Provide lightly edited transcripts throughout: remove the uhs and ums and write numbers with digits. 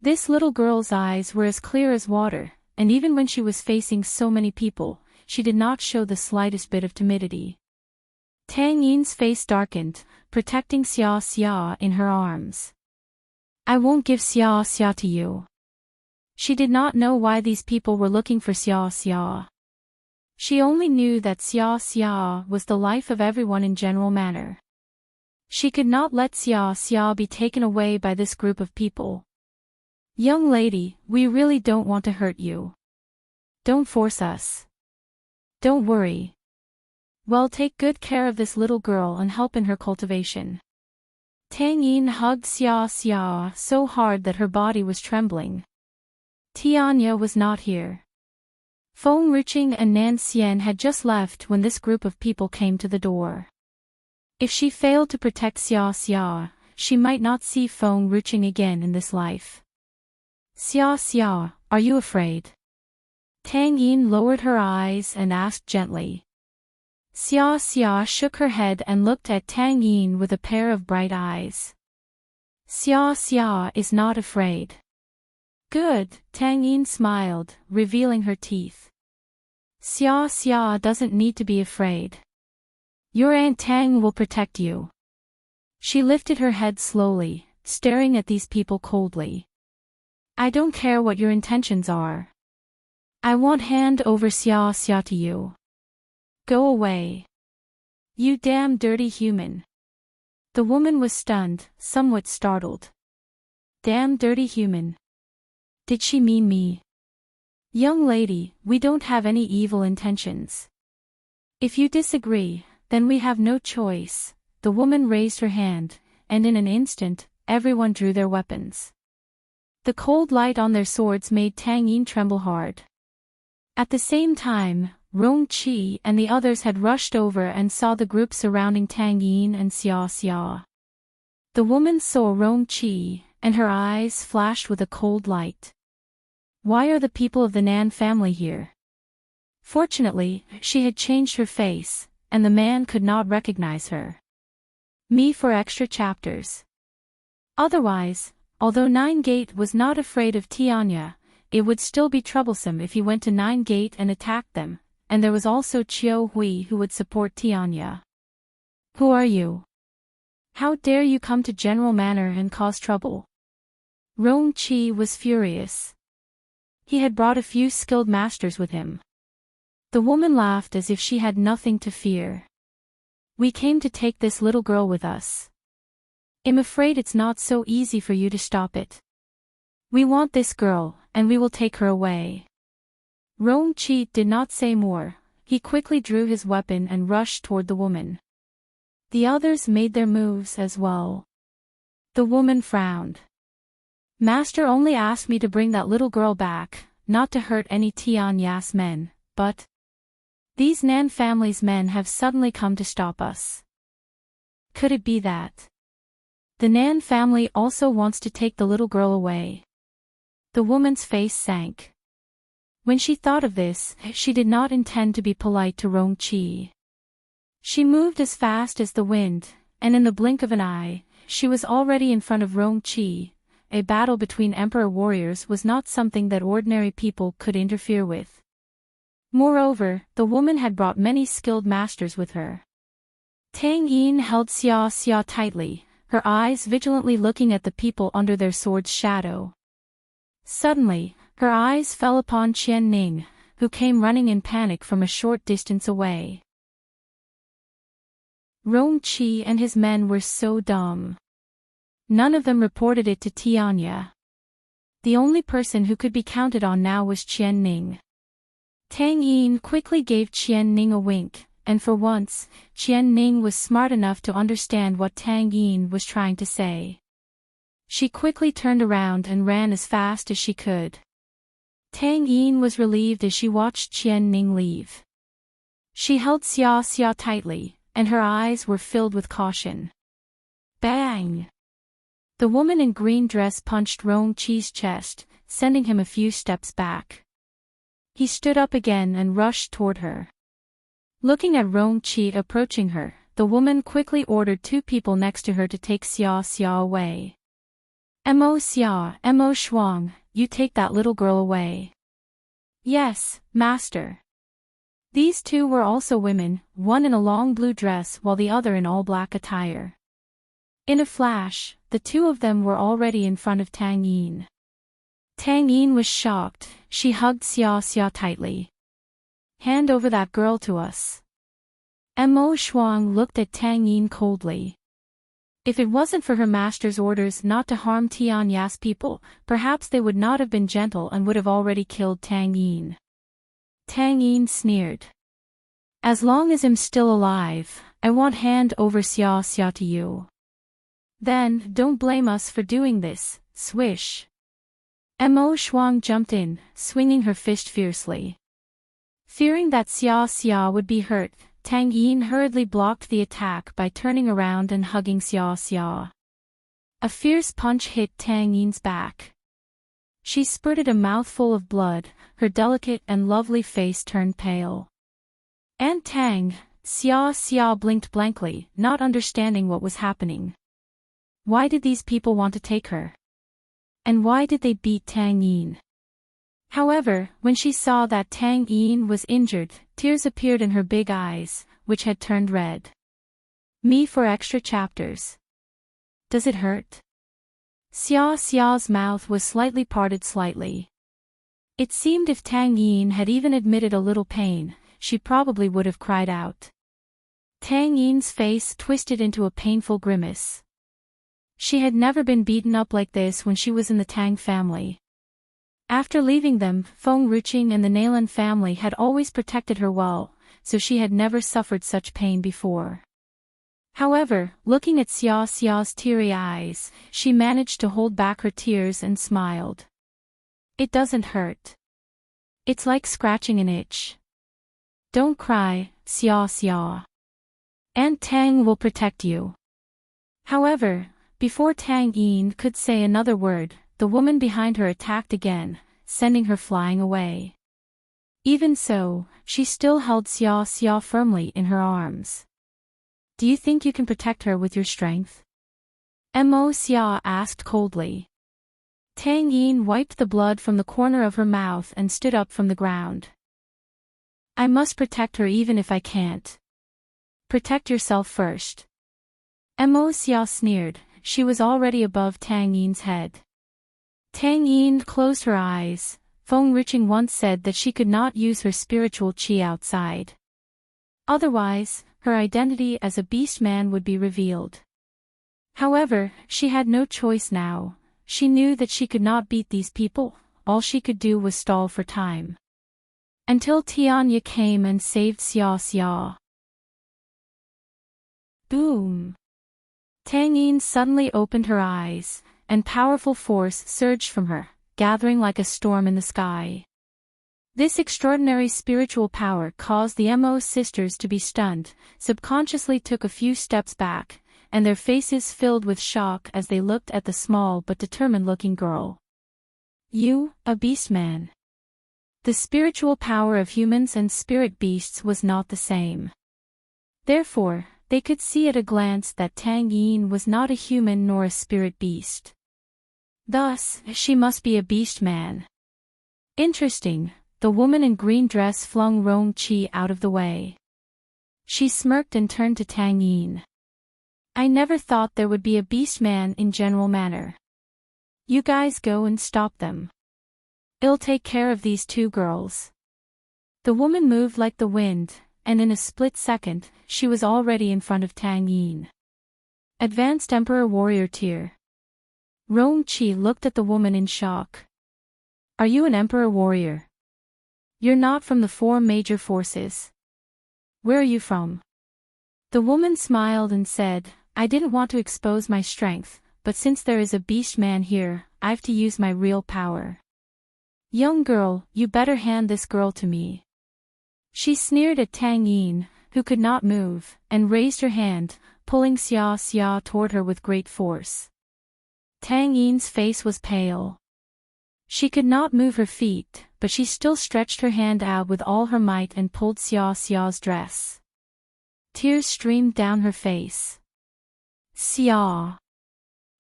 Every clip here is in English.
This little girl's eyes were as clear as water, and even when she was facing so many people, she did not show the slightest bit of timidity. Tang Yin's face darkened, protecting Xia Xia in her arms. I won't give Xia Xia to you. She did not know why these people were looking for Xia Xia. She only knew that Xia Xia was the life of everyone in general manner. She could not let Xia Xia be taken away by this group of people. Young lady, we really don't want to hurt you. Don't force us. Don't worry. Well, take good care of this little girl and help in her cultivation. Tang Yin hugged Xia Xia so hard that her body was trembling. Tianya was not here. Feng Ruqing and Nan Xian had just left when this group of people came to the door. If she failed to protect Xia Xia, she might not see Feng Ruqing again in this life. Xia Xia, are you afraid? Tang Yin lowered her eyes and asked gently. Xia Xia shook her head and looked at Tang Yin with a pair of bright eyes. Xia Xia is not afraid. Good, Tang Yin smiled, revealing her teeth. Xia Xia doesn't need to be afraid. Your Aunt Tang will protect you. She lifted her head slowly, staring at these people coldly. I don't care what your intentions are. I won't hand over Xia Xia to you. Go away. You damn dirty human. The woman was stunned, somewhat startled. Damn dirty human. Did she mean me? Young lady, we don't have any evil intentions. If you disagree, then we have no choice. The woman raised her hand, and in an instant, everyone drew their weapons. The cold light on their swords made Tang Yin tremble hard. At the same time, Rong Qi and the others had rushed over and saw the group surrounding Tang Yin and Xia Xia. The woman saw Rong Qi, and her eyes flashed with a cold light. Why are the people of the Nan family here? Fortunately, she had changed her face, and the man could not recognize her. Me for extra chapters. Otherwise, although Nine Gate was not afraid of Tianya, it would still be troublesome if he went to Nine Gate and attacked them, and there was also Chiu Hui who would support Tianya. Who are you? How dare you come to General Manor and cause trouble? Rong Qi was furious. He had brought a few skilled masters with him. The woman laughed as if she had nothing to fear. We came to take this little girl with us. I'm afraid it's not so easy for you to stop it. We want this girl, and we will take her away. Rong Qi did not say more. He quickly drew his weapon and rushed toward the woman. The others made their moves as well. The woman frowned. Master only asked me to bring that little girl back, not to hurt any Tianya's men, but these Nan family's men have suddenly come to stop us. Could it be that the Nan family also wants to take the little girl away? The woman's face sank. When she thought of this, she did not intend to be polite to Rong Qi. She moved as fast as the wind, and in the blink of an eye, she was already in front of Rong Qi. A battle between emperor warriors was not something that ordinary people could interfere with. Moreover, the woman had brought many skilled masters with her. Tang Yin held Xia Xia tightly, her eyes vigilantly looking at the people under their swords' shadow. Suddenly, her eyes fell upon Qian Ning, who came running in panic from a short distance away. Rong Qi and his men were so dumb. None of them reported it to Tianya. The only person who could be counted on now was Qian Ning. Tang Yin quickly gave Qian Ning a wink, and for once, Qian Ning was smart enough to understand what Tang Yin was trying to say. She quickly turned around and ran as fast as she could. Tang Yin was relieved as she watched Qian Ning leave. She held Xia Xia tightly, and her eyes were filled with caution. Bang! The woman in green dress punched Rong Qi's chest, sending him a few steps back. He stood up again and rushed toward her. Looking at Rong Qi approaching her, the woman quickly ordered two people next to her to take Xia Xia away. Mo Xia, Mo Shuang, you take that little girl away. Yes, master. These two were also women, one in a long blue dress while the other in all black attire. In a flash, the two of them were already in front of Tang Yin. Tang Yin was shocked, she hugged Xia Xia tightly. Hand over that girl to us. Mo Shuang looked at Tang Yin coldly. If it wasn't for her master's orders not to harm Tian Ya's people, perhaps they would not have been gentle and would have already killed Tang Yin. Tang Yin sneered. As long as I'm still alive, I won't hand over Xia Xia to you. Then, don't blame us for doing this, swish. Mo Shuang jumped in, swinging her fist fiercely. Fearing that Xia Xia would be hurt, Tang Yin hurriedly blocked the attack by turning around and hugging Xia Xia. A fierce punch hit Tang Yin's back. She spurted a mouthful of blood, her delicate and lovely face turned pale. And Tang, Xia Xia blinked blankly, not understanding what was happening. Why did these people want to take her? And why did they beat Tang Yin? However, when she saw that Tang Yin was injured, tears appeared in her big eyes, which had turned red. Me for extra chapters. Does it hurt? Xia Xia's mouth was slightly parted slightly. It seemed if Tang Yin had even admitted a little pain, she probably would have cried out. Tang Yin's face twisted into a painful grimace. She had never been beaten up like this when she was in the Tang family. After leaving them, Feng Ruqing and the Nailan family had always protected her well, so she had never suffered such pain before. However, looking at Xia Xia's teary eyes, she managed to hold back her tears and smiled. It doesn't hurt. It's like scratching an itch. Don't cry, Xia Xia. Aunt Tang will protect you. However, before Tang Yin could say another word, the woman behind her attacked again, sending her flying away. Even so, she still held Xia Xia firmly in her arms. Do you think you can protect her with your strength? Mo Xia asked coldly. Tang Yin wiped the blood from the corner of her mouth and stood up from the ground. I must protect her even if I can't. Protect yourself first. Mo Xia sneered, she was already above Tang Yin's head. Tang Yin closed her eyes. Feng Ruqing once said that she could not use her spiritual qi outside. Otherwise, her identity as a beast man would be revealed. However, she had no choice now. She knew that she could not beat these people, all she could do was stall for time. Until Tianya came and saved Xia Xia. Boom! Tang Yin suddenly opened her eyes, and powerful force surged from her, gathering like a storm in the sky. This extraordinary spiritual power caused the Mo sisters to be stunned, subconsciously took a few steps back, and their faces filled with shock as they looked at the small but determined-looking girl. You, a beast man. The spiritual power of humans and spirit beasts was not the same. Therefore, they could see at a glance that Tang Yin was not a human nor a spirit beast. Thus, she must be a beast man. Interesting, the woman in green dress flung Rong Qi out of the way. She smirked and turned to Tang Yin. I never thought there would be a beast man in general manner. You guys go and stop them. I'll take care of these two girls. The woman moved like the wind, and in a split second, she was already in front of Tang Yin. Advanced Emperor Warrior Tier. Rong Qi looked at the woman in shock. Are you an Emperor Warrior? You're not from the four major forces. Where are you from? The woman smiled and said, I didn't want to expose my strength, but since there is a beast man here, I've to use my real power. Young girl, you better hand this girl to me. She sneered at Tang Yin, who could not move, and raised her hand, pulling Xia Xia toward her with great force. Tang Yin's face was pale. She could not move her feet, but she still stretched her hand out with all her might and pulled Xia Xia's dress. Tears streamed down her face. Xia!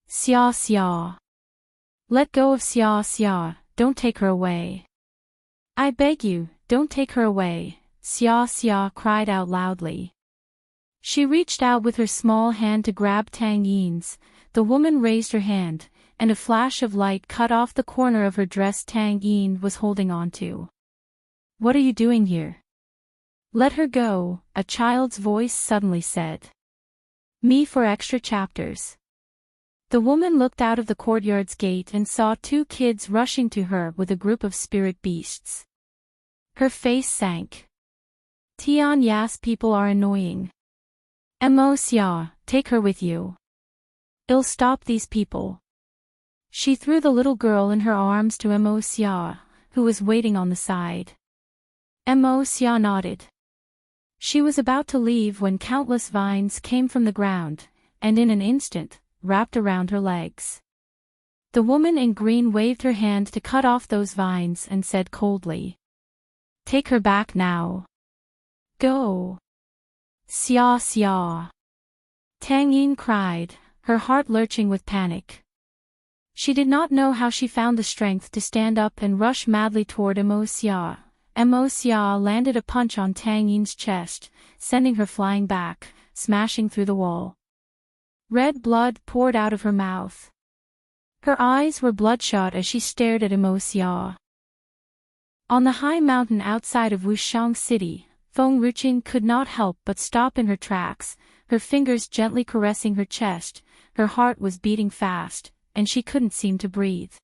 Xia Xia! Let go of Xia Xia, don't take her away. I beg you, don't take her away, Xia Xia cried out loudly. She reached out with her small hand to grab Tang Yin's. The woman raised her hand, and a flash of light cut off the corner of her dress Tang Yin was holding onto. What are you doing here? Let her go, a child's voice suddenly said. Me for extra chapters. The woman looked out of the courtyard's gate and saw two kids rushing to her with a group of spirit beasts. Her face sank. Tian Ya's people are annoying. Mo Xia, take her with you. I'll stop these people. She threw the little girl in her arms to Mo Xia, who was waiting on the side. Mo Xia nodded. She was about to leave when countless vines came from the ground, and in an instant, wrapped around her legs. The woman in green waved her hand to cut off those vines and said coldly. Take her back now. Go. Xia Xia. Tang Yin cried, her heart lurching with panic. She did not know how she found the strength to stand up and rush madly toward Mo Xia. Mo Xia landed a punch on Tang Yin's chest, sending her flying back, smashing through the wall. Red blood poured out of her mouth. Her eyes were bloodshot as she stared at Mo Xia. On the high mountain outside of Wushang City, Feng Ruqing could not help but stop in her tracks, her fingers gently caressing her chest. Her heart was beating fast, and she couldn't seem to breathe.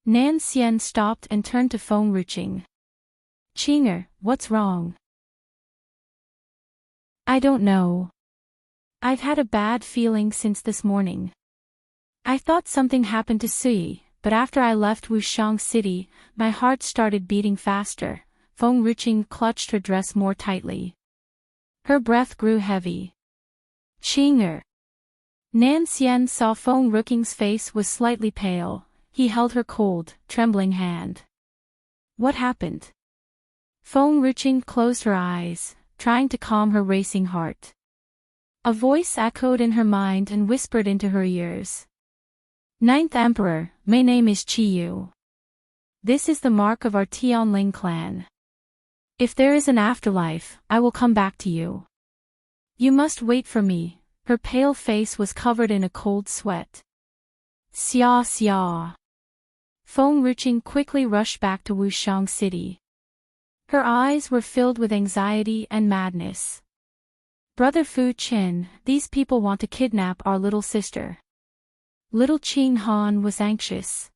Nan Xian stopped and turned to Feng Ruqing. Qinger, what's wrong? I don't know. I've had a bad feeling since this morning. I thought something happened to Sui, but after I left Wushang City, my heart started beating faster. Feng Ruqing clutched her dress more tightly. Her breath grew heavy. Qinger. Nan Xian saw Feng Ruqing's face was slightly pale. He held her cold, trembling hand. What happened? Feng Ruqing closed her eyes, trying to calm her racing heart. A voice echoed in her mind and whispered into her ears. Ninth Emperor, my name is Qi Yu. This is the mark of our Tianling clan. If there is an afterlife, I will come back to you. You must wait for me. Her pale face was covered in a cold sweat. Xia Xia. Feng Ruqing quickly rushed back to Wushang City. Her eyes were filled with anxiety and madness. Brother Fu Qin, these people want to kidnap our little sister. Little Qing Han was anxious.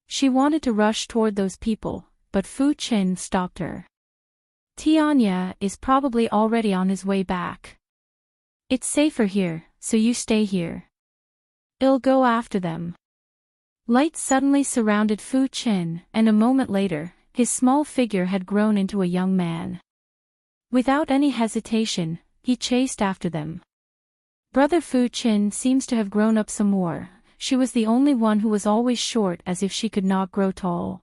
She wanted to rush toward those people, but Fu Qin stopped her. Tianya is probably already on his way back. It's safer here, so you stay here. I'll go after them. Light suddenly surrounded Fu Qin, and a moment later, his small figure had grown into a young man. Without any hesitation, he chased after them. Brother Fu Qin seems to have grown up some more. She was the only one who was always short, as if she could not grow tall.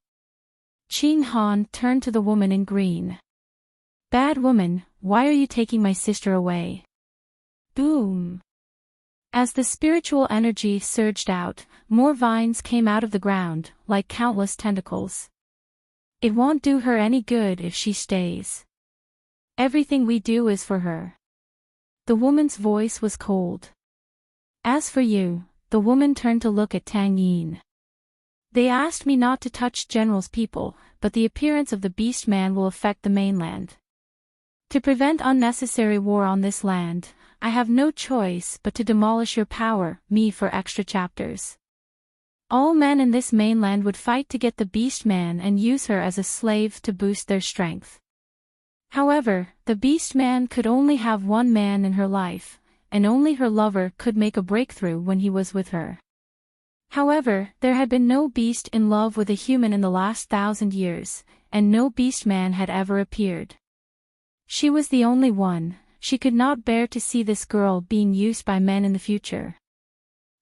Qing Han turned to the woman in green. Bad woman, why are you taking my sister away? Boom! As the spiritual energy surged out, more vines came out of the ground, like countless tentacles. It won't do her any good if she stays. Everything we do is for her. The woman's voice was cold. As for you, the woman turned to look at Tang Yin. They asked me not to touch General's people, but the appearance of the beast man will affect the mainland. To prevent unnecessary war on this land, I have no choice but to demolish your power, me for extra chapters. All men in this mainland would fight to get the beast man and use her as a slave to boost their strength. However, the beast man could only have one man in her life, and only her lover could make a breakthrough when he was with her. However, there had been no beast in love with a human in the last 1,000 years, and no beast man had ever appeared. She was the only one. She could not bear to see this girl being used by men in the future.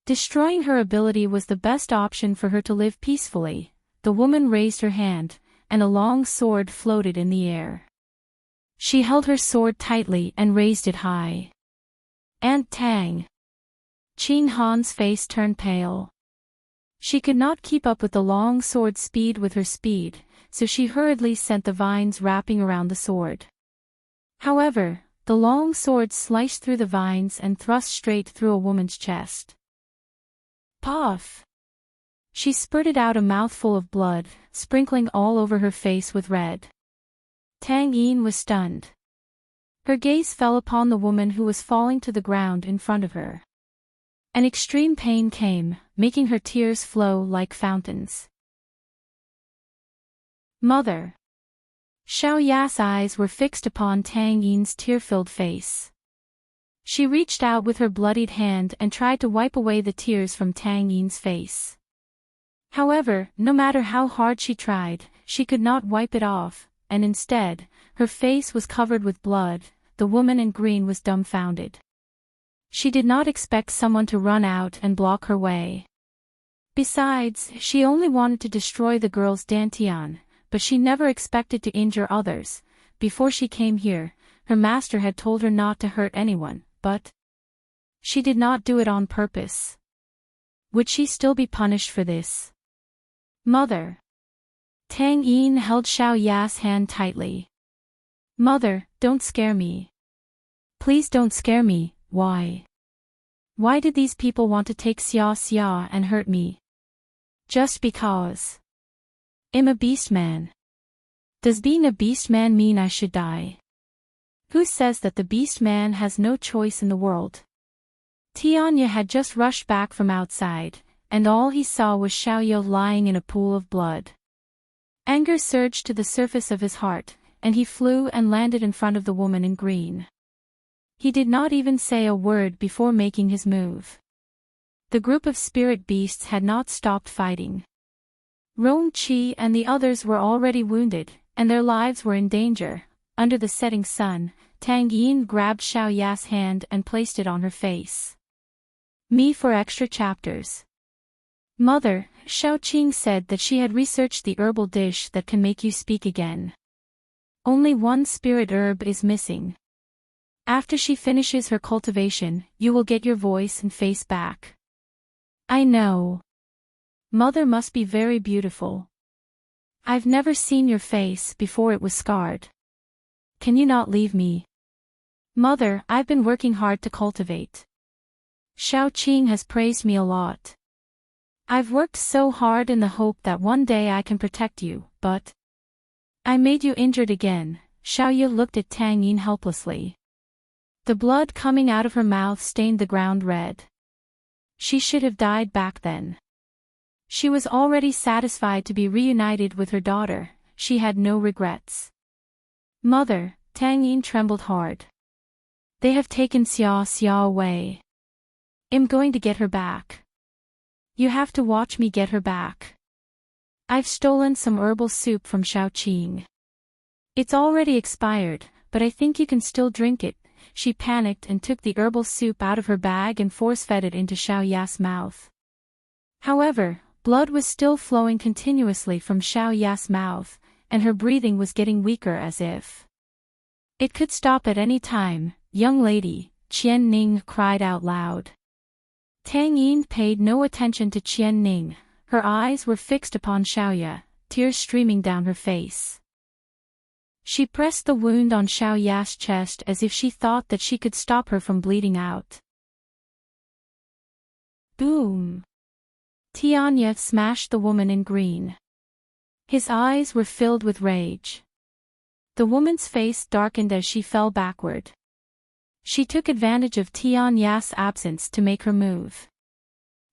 Destroying her ability was the best option for her to live peacefully. The woman raised her hand, and a long sword floated in the air. She held her sword tightly and raised it high. Aunt Tang. Qing Han's face turned pale. She could not keep up with the long sword's speed with her speed, so she hurriedly sent the vines wrapping around the sword. However, the long sword sliced through the vines and thrust straight through a woman's chest. Puff! She spurted out a mouthful of blood, sprinkling all over her face with red. Tang Yin was stunned. Her gaze fell upon the woman who was falling to the ground in front of her. An extreme pain came, making her tears flow like fountains. Mother! Xiao Ya's eyes were fixed upon Tang Yin's tear-filled face. She reached out with her bloodied hand and tried to wipe away the tears from Tang Yin's face. However, no matter how hard she tried, she could not wipe it off, and instead, her face was covered with blood. The woman in green was dumbfounded. She did not expect someone to run out and block her way. Besides, she only wanted to destroy the girl's dantian, but she never expected to injure others. Before she came here, her master had told her not to hurt anyone, but she did not do it on purpose. Would she still be punished for this? Mother! Tang Yin held Xiao Ya's hand tightly. Mother, don't scare me. Please don't scare me. Why? Why did these people want to take Xia and hurt me? Just because I'm a beast man. Does being a beast man mean I should die? Who says that the beast man has no choice in the world? Tianya had just rushed back from outside, and all he saw was Xiaoyou lying in a pool of blood. Anger surged to the surface of his heart, and he flew and landed in front of the woman in green. He did not even say a word before making his move. The group of spirit beasts had not stopped fighting. Rong Qi and the others were already wounded, and their lives were in danger. Under the setting sun, Tang Yin grabbed Xiao Ya's hand and placed it on her face. Me for extra chapters. Mother, Xiao Qing said that she had researched the herbal dish that can make you speak again. Only one spirit herb is missing. After she finishes her cultivation, you will get your voice and face back. I know. Mother must be very beautiful. I've never seen your face before it was scarred. Can you not leave me? Mother, I've been working hard to cultivate. Xiao Qing has praised me a lot. I've worked so hard in the hope that one day I can protect you, but I made you injured again. Xiaoyu looked at Tang Yin helplessly. The blood coming out of her mouth stained the ground red. She should have died back then. She was already satisfied to be reunited with her daughter. She had no regrets. Mother, Tang Yin trembled hard. They have taken Xia away. I'm going to get her back. You have to watch me get her back. I've stolen some herbal soup from Xiao Qing. It's already expired, but I think you can still drink it. She panicked and took the herbal soup out of her bag and force-fed it into Xiao Ya's mouth. However, blood was still flowing continuously from Xiao Ya's mouth, and her breathing was getting weaker as if it could stop at any time. Young lady, Qian Ning cried out loud. Tang Yin paid no attention to Qian Ning. Her eyes were fixed upon Xiaoya, tears streaming down her face. She pressed the wound on Xiao Ya's chest as if she thought that she could stop her from bleeding out. Boom! Tianya smashed the woman in green. His eyes were filled with rage. The woman's face darkened as she fell backward. She took advantage of Tianya's absence to make her move.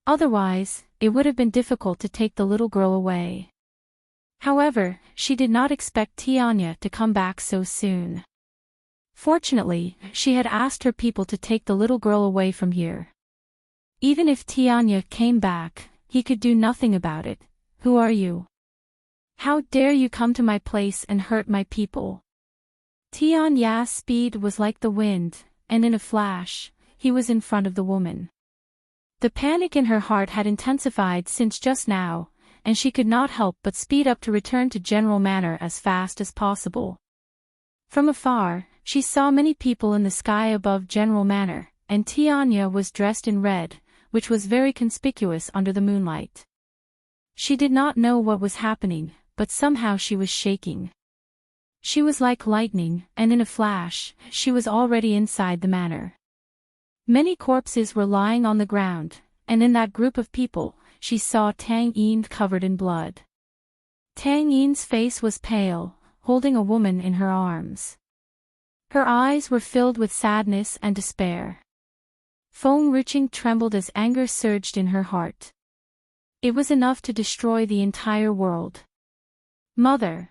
Otherwise, it would have been difficult to take the little girl away. However, she did not expect Tianya to come back so soon. Fortunately, she had asked her people to take the little girl away from here. Even if Tianya came back, he could do nothing about it. Who are you? How dare you come to my place and hurt my people? Tianya's speed was like the wind, and in a flash, he was in front of the woman. The panic in her heart had intensified since just now, and she could not help but speed up to return to General Manor as fast as possible. From afar, she saw many people in the sky above General Manor, and Tianya was dressed in red, which was very conspicuous under the moonlight. She did not know what was happening, but somehow she was shaking. She was like lightning, and in a flash, she was already inside the manor. Many corpses were lying on the ground, and in that group of people, she saw Tang Yin covered in blood. Tang Yin's face was pale, holding a woman in her arms. Her eyes were filled with sadness and despair. Feng Ruqing trembled as anger surged in her heart. It was enough to destroy the entire world. Mother!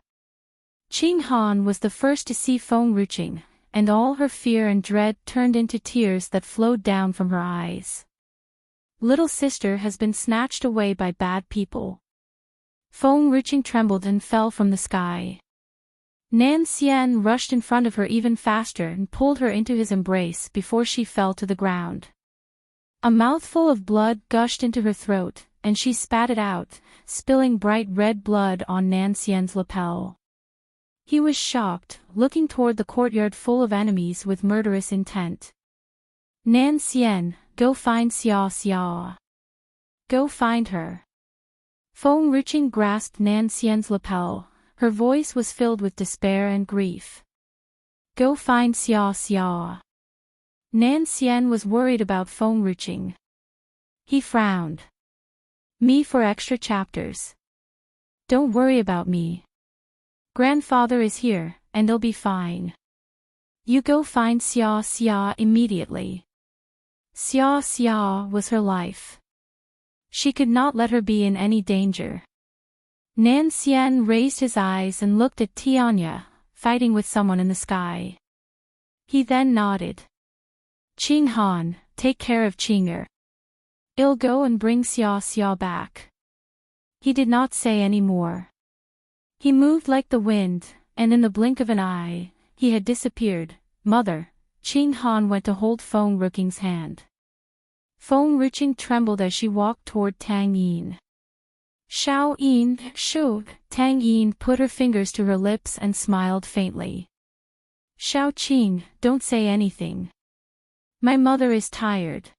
Qing Han was the first to see Feng Ruqing, and all her fear and dread turned into tears that flowed down from her eyes. Little sister has been snatched away by bad people. Feng Ruqing trembled and fell from the sky. Nan Xian rushed in front of her even faster and pulled her into his embrace before she fell to the ground. A mouthful of blood gushed into her throat, and she spat it out, spilling bright red blood on Nan Xian's lapel. He was shocked, looking toward the courtyard full of enemies with murderous intent. Nan Xian, go find Xia Xia. Go find her. Feng Ruqing grasped Nan Xian's lapel. Her voice was filled with despair and grief. Go find Xia Xia. Nan Xian was worried about Feng Ruqing. He frowned. Me for extra chapters. Don't worry about me. Grandfather is here, and they'll be fine. You go find Xia Xia immediately. Xia Xia was her life. She could not let her be in any danger. Nan Xian raised his eyes and looked at Tianya, fighting with someone in the sky. He then nodded. Qing Han, take care of Qing'er. I'll go and bring Xia Xia back. He did not say any more. He moved like the wind, and in the blink of an eye, he had disappeared. Mother, Qing Han went to hold Feng Ruqing's hand. Feng Ruqing trembled as she walked toward Tang Yin. Xiao Yin, Shu, Tang Yin put her fingers to her lips and smiled faintly. Xiao Qing, don't say anything. My mother is tired.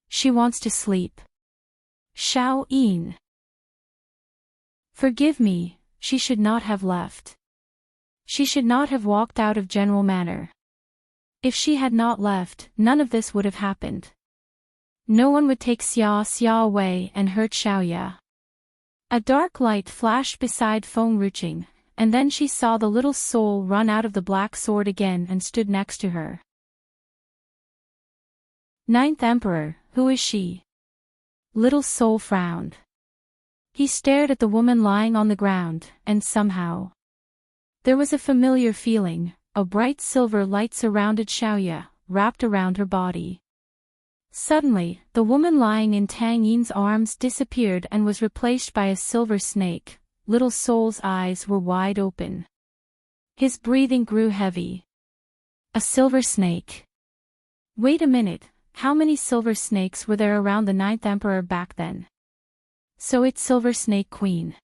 She wants to sleep. Xiao Yin. Forgive me, she should not have left. She should not have walked out of General Manor. If she had not left, none of this would have happened. No one would take Xia Xia away and hurt Xiaoya. A dark light flashed beside Feng Ruqing, and then she saw the little soul run out of the black sword again and stood next to her. Ninth Emperor, who is she? Little soul frowned. He stared at the woman lying on the ground, and somehow there was a familiar feeling. A bright silver light surrounded Xiaoya, wrapped around her body. Suddenly, the woman lying in Tang Yin's arms disappeared and was replaced by a silver snake. Little soul's eyes were wide open. His breathing grew heavy. A silver snake. Wait a minute, how many silver snakes were there around the Ninth Emperor back then? So it's Silver Snake Queen.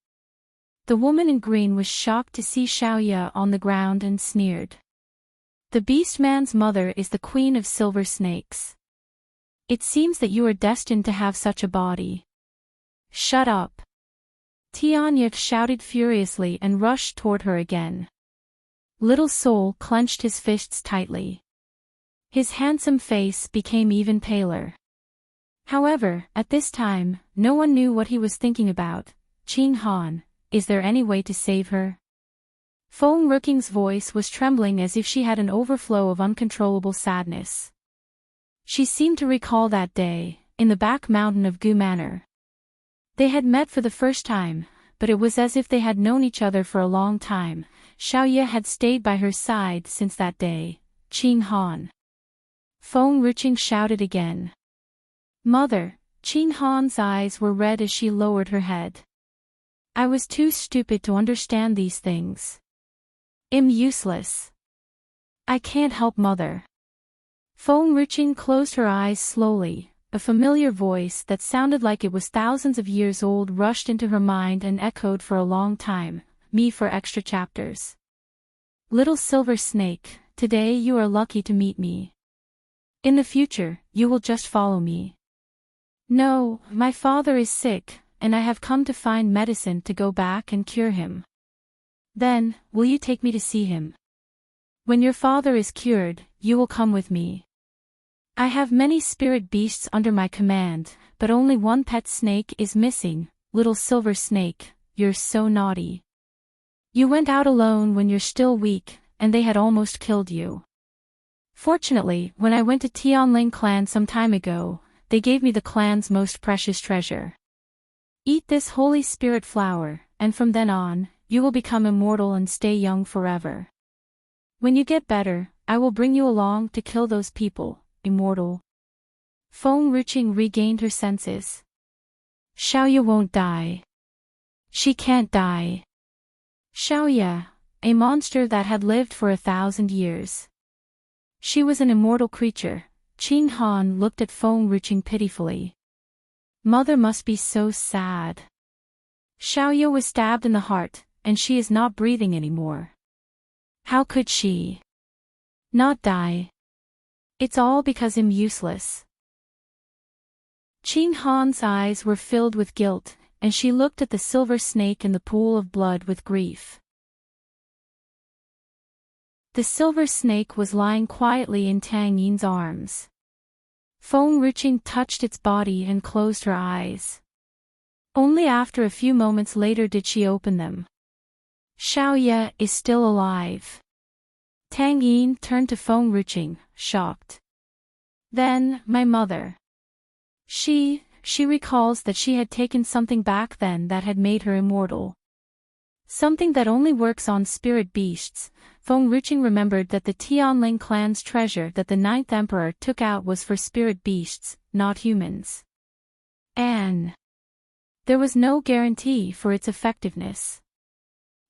The woman in green was shocked to see Xiaoya on the ground and sneered. The beast man's mother is the queen of silver snakes. It seems that you are destined to have such a body. Shut up. Tianya shouted furiously and rushed toward her again. Little Soul clenched his fists tightly. His handsome face became even paler. However, at this time, no one knew what he was thinking about. Qing Han, is there any way to save her? Feng Ruqing's voice was trembling as if she had an overflow of uncontrollable sadness. She seemed to recall that day, in the back mountain of Gu Manor. They had met for the first time, but it was as if they had known each other for a long time. Xiaoya had stayed by her side since that day. Qing Han. Feng Ruqing shouted again. Mother, Qing Han's eyes were red as she lowered her head. I was too stupid to understand these things. I'm useless. I can't help Mother. Feng Ruqing closed her eyes slowly. A familiar voice that sounded like it was thousands of years old rushed into her mind and echoed for a long time. Me for extra chapters. Little Silver Snake, today you are lucky to meet me. In the future, you will just follow me. No, my father is sick, and I have come to find medicine to go back and cure him. Then, will you take me to see him? When your father is cured, you will come with me. I have many spirit beasts under my command, but only one pet snake is missing. Little silver snake, you're so naughty. You went out alone when you're still weak, and they had almost killed you. Fortunately, when I went to Tianling clan some time ago, they gave me the clan's most precious treasure. Eat this holy spirit flower, and from then on, you will become immortal and stay young forever. When you get better, I will bring you along to kill those people, immortal. Feng Ruqing regained her senses. Xiaoya won't die. She can't die. Xiaoya, a monster that had lived for 1,000 years. She was an immortal creature. Qing Han looked at Feng Ruqing pitifully. Mother must be so sad. Xiaoya was stabbed in the heart, and she is not breathing anymore. How could she not die? It's all because I'm useless. Qing Han's eyes were filled with guilt, and she looked at the silver snake in the pool of blood with grief. The silver snake was lying quietly in Tang Yin's arms. Feng Ruqing touched its body and closed her eyes. Only after a few moments later did she open them. Xiaoya is still alive. Tang Yin turned to Feng Ruqing, shocked. Then, my mother. She recalls that she had taken something back then that had made her immortal. Something that only works on spirit beasts. Feng Ruqing remembered that the Tianling clan's treasure that the 9th emperor took out was for spirit beasts, not humans. And there was no guarantee for its effectiveness.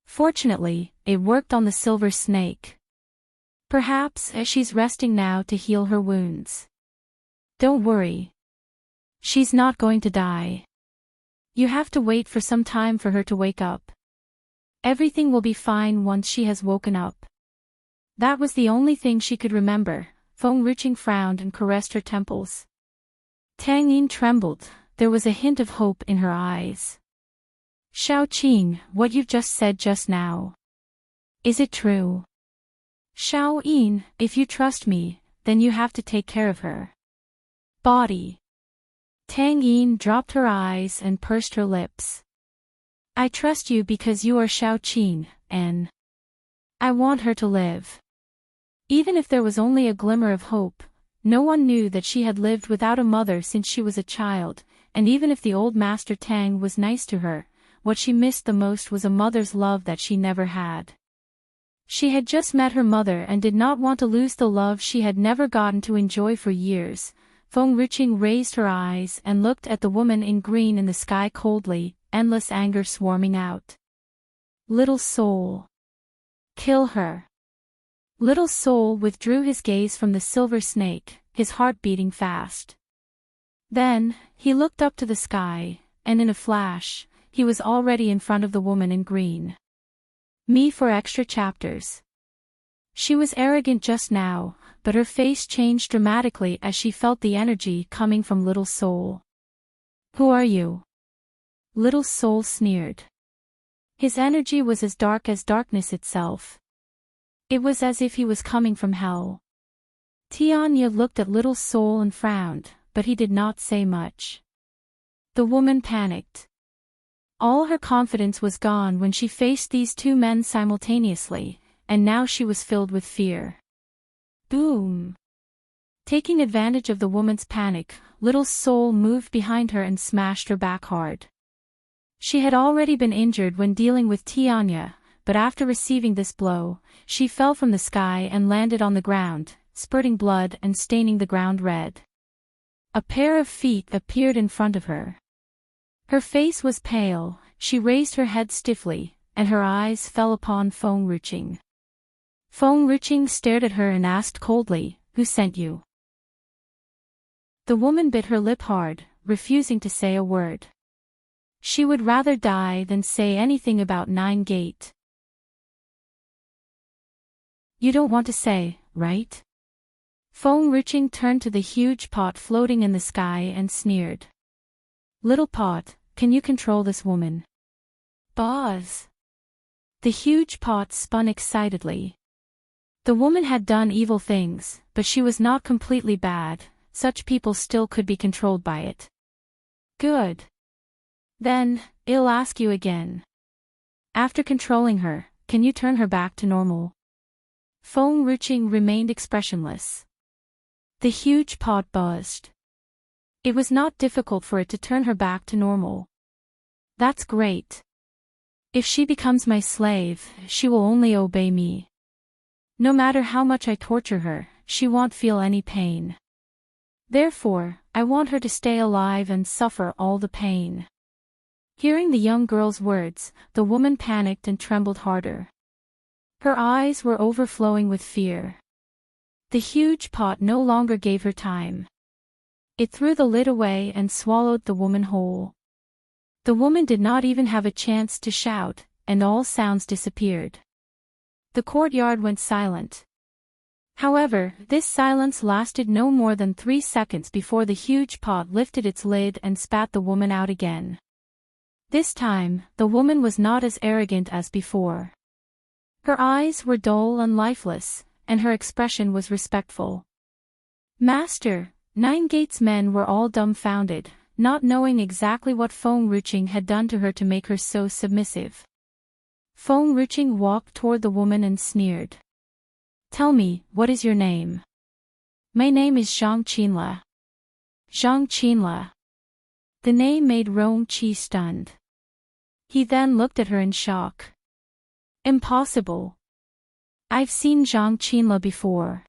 Fortunately, it worked on the silver snake. Perhaps she's resting now to heal her wounds. Don't worry. She's not going to die. You have to wait for some time for her to wake up. Everything will be fine once she has woken up. That was the only thing she could remember. Feng Ruqing frowned and caressed her temples. Tang Yin trembled. There was a hint of hope in her eyes. Xiao Qing, what you've just said just now. Is it true? Xiao Yin, if you trust me, then you have to take care of her body. Tang Yin dropped her eyes and pursed her lips. I trust you because you are Xiao Qing, and I want her to live. Even if there was only a glimmer of hope, no one knew that she had lived without a mother since she was a child, and even if the old master Tang was nice to her, what she missed the most was a mother's love that she never had. She had just met her mother and did not want to lose the love she had never gotten to enjoy for years. Feng Ruqing raised her eyes and looked at the woman in green in the sky coldly, endless anger swarming out. Little soul. Kill her. Little soul withdrew his gaze from the silver snake, his heart beating fast. Then, he looked up to the sky, and in a flash, he was already in front of the woman in green. Me for extra chapters. She was arrogant just now, but her face changed dramatically as she felt the energy coming from Little Soul. Who are you? Little Soul sneered. His energy was as dark as darkness itself. It was as if he was coming from hell. Tianya looked at Little Soul and frowned, but he did not say much. The woman panicked. All her confidence was gone when she faced these two men simultaneously, and now she was filled with fear. Boom! Taking advantage of the woman's panic, Little Soul moved behind her and smashed her back hard. She had already been injured when dealing with Tianya, but after receiving this blow, she fell from the sky and landed on the ground, spurting blood and staining the ground red. A pair of feet appeared in front of her. Her face was pale, she raised her head stiffly, and her eyes fell upon Feng Ruqing. Feng Ruqing stared at her and asked coldly, Who sent you? The woman bit her lip hard, refusing to say a word. She would rather die than say anything about Nine Gate. You don't want to say, right? Feng Ruqing turned to the huge pot floating in the sky and sneered. Little pot, can you control this woman? Boss. The huge pot spun excitedly. The woman had done evil things, but she was not completely bad, such people still could be controlled by it. Good. Then, I'll ask you again. After controlling her, can you turn her back to normal? Feng Ruqing remained expressionless. The huge pot buzzed. It was not difficult for it to turn her back to normal. That's great. If she becomes my slave, she will only obey me. No matter how much I torture her, she won't feel any pain. Therefore, I want her to stay alive and suffer all the pain. Hearing the young girl's words, the woman panicked and trembled harder. Her eyes were overflowing with fear. The huge pot no longer gave her time. It threw the lid away and swallowed the woman whole. The woman did not even have a chance to shout, and all sounds disappeared. The courtyard went silent. However, this silence lasted no more than 3 seconds before the huge pot lifted its lid and spat the woman out again. This time, the woman was not as arrogant as before. Her eyes were dull and lifeless, and her expression was respectful. Master, 9 Gates men were all dumbfounded, not knowing exactly what Feng Ruqing had done to her to make her so submissive. Feng Ruqing walked toward the woman and sneered. Tell me, what is your name? My name is Zhang Qinla. Zhang Qinla. The name made Rong Qi stunned. He then looked at her in shock. Impossible. I've seen Zhang Qinla before.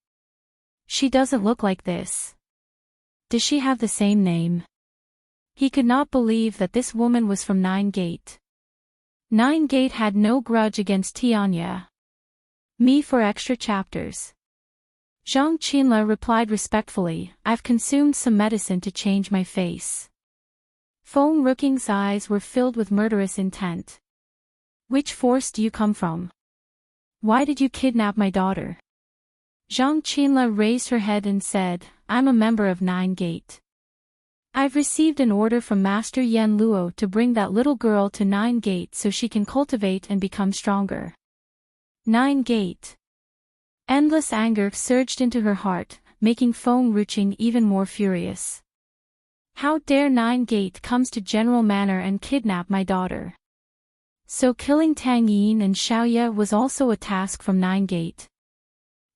She doesn't look like this. Does she have the same name? He could not believe that this woman was from 9 Gate. 9 Gate had no grudge against Tianya. Me for extra chapters. Zhang Qinla replied respectfully, I've consumed some medicine to change my face. Feng Ruqing's eyes were filled with murderous intent. Which force do you come from? Why did you kidnap my daughter? Zhang Qinla raised her head and said, I'm a member of 9 Gate. I've received an order from Master Yan Luo to bring that little girl to 9 Gate so she can cultivate and become stronger. 9 Gate. Endless anger surged into her heart, making Feng Ruqing even more furious. How dare 9 Gate comes to General Manor and kidnap my daughter? So killing Tang Yin and Xiaoya was also a task from 9 Gate.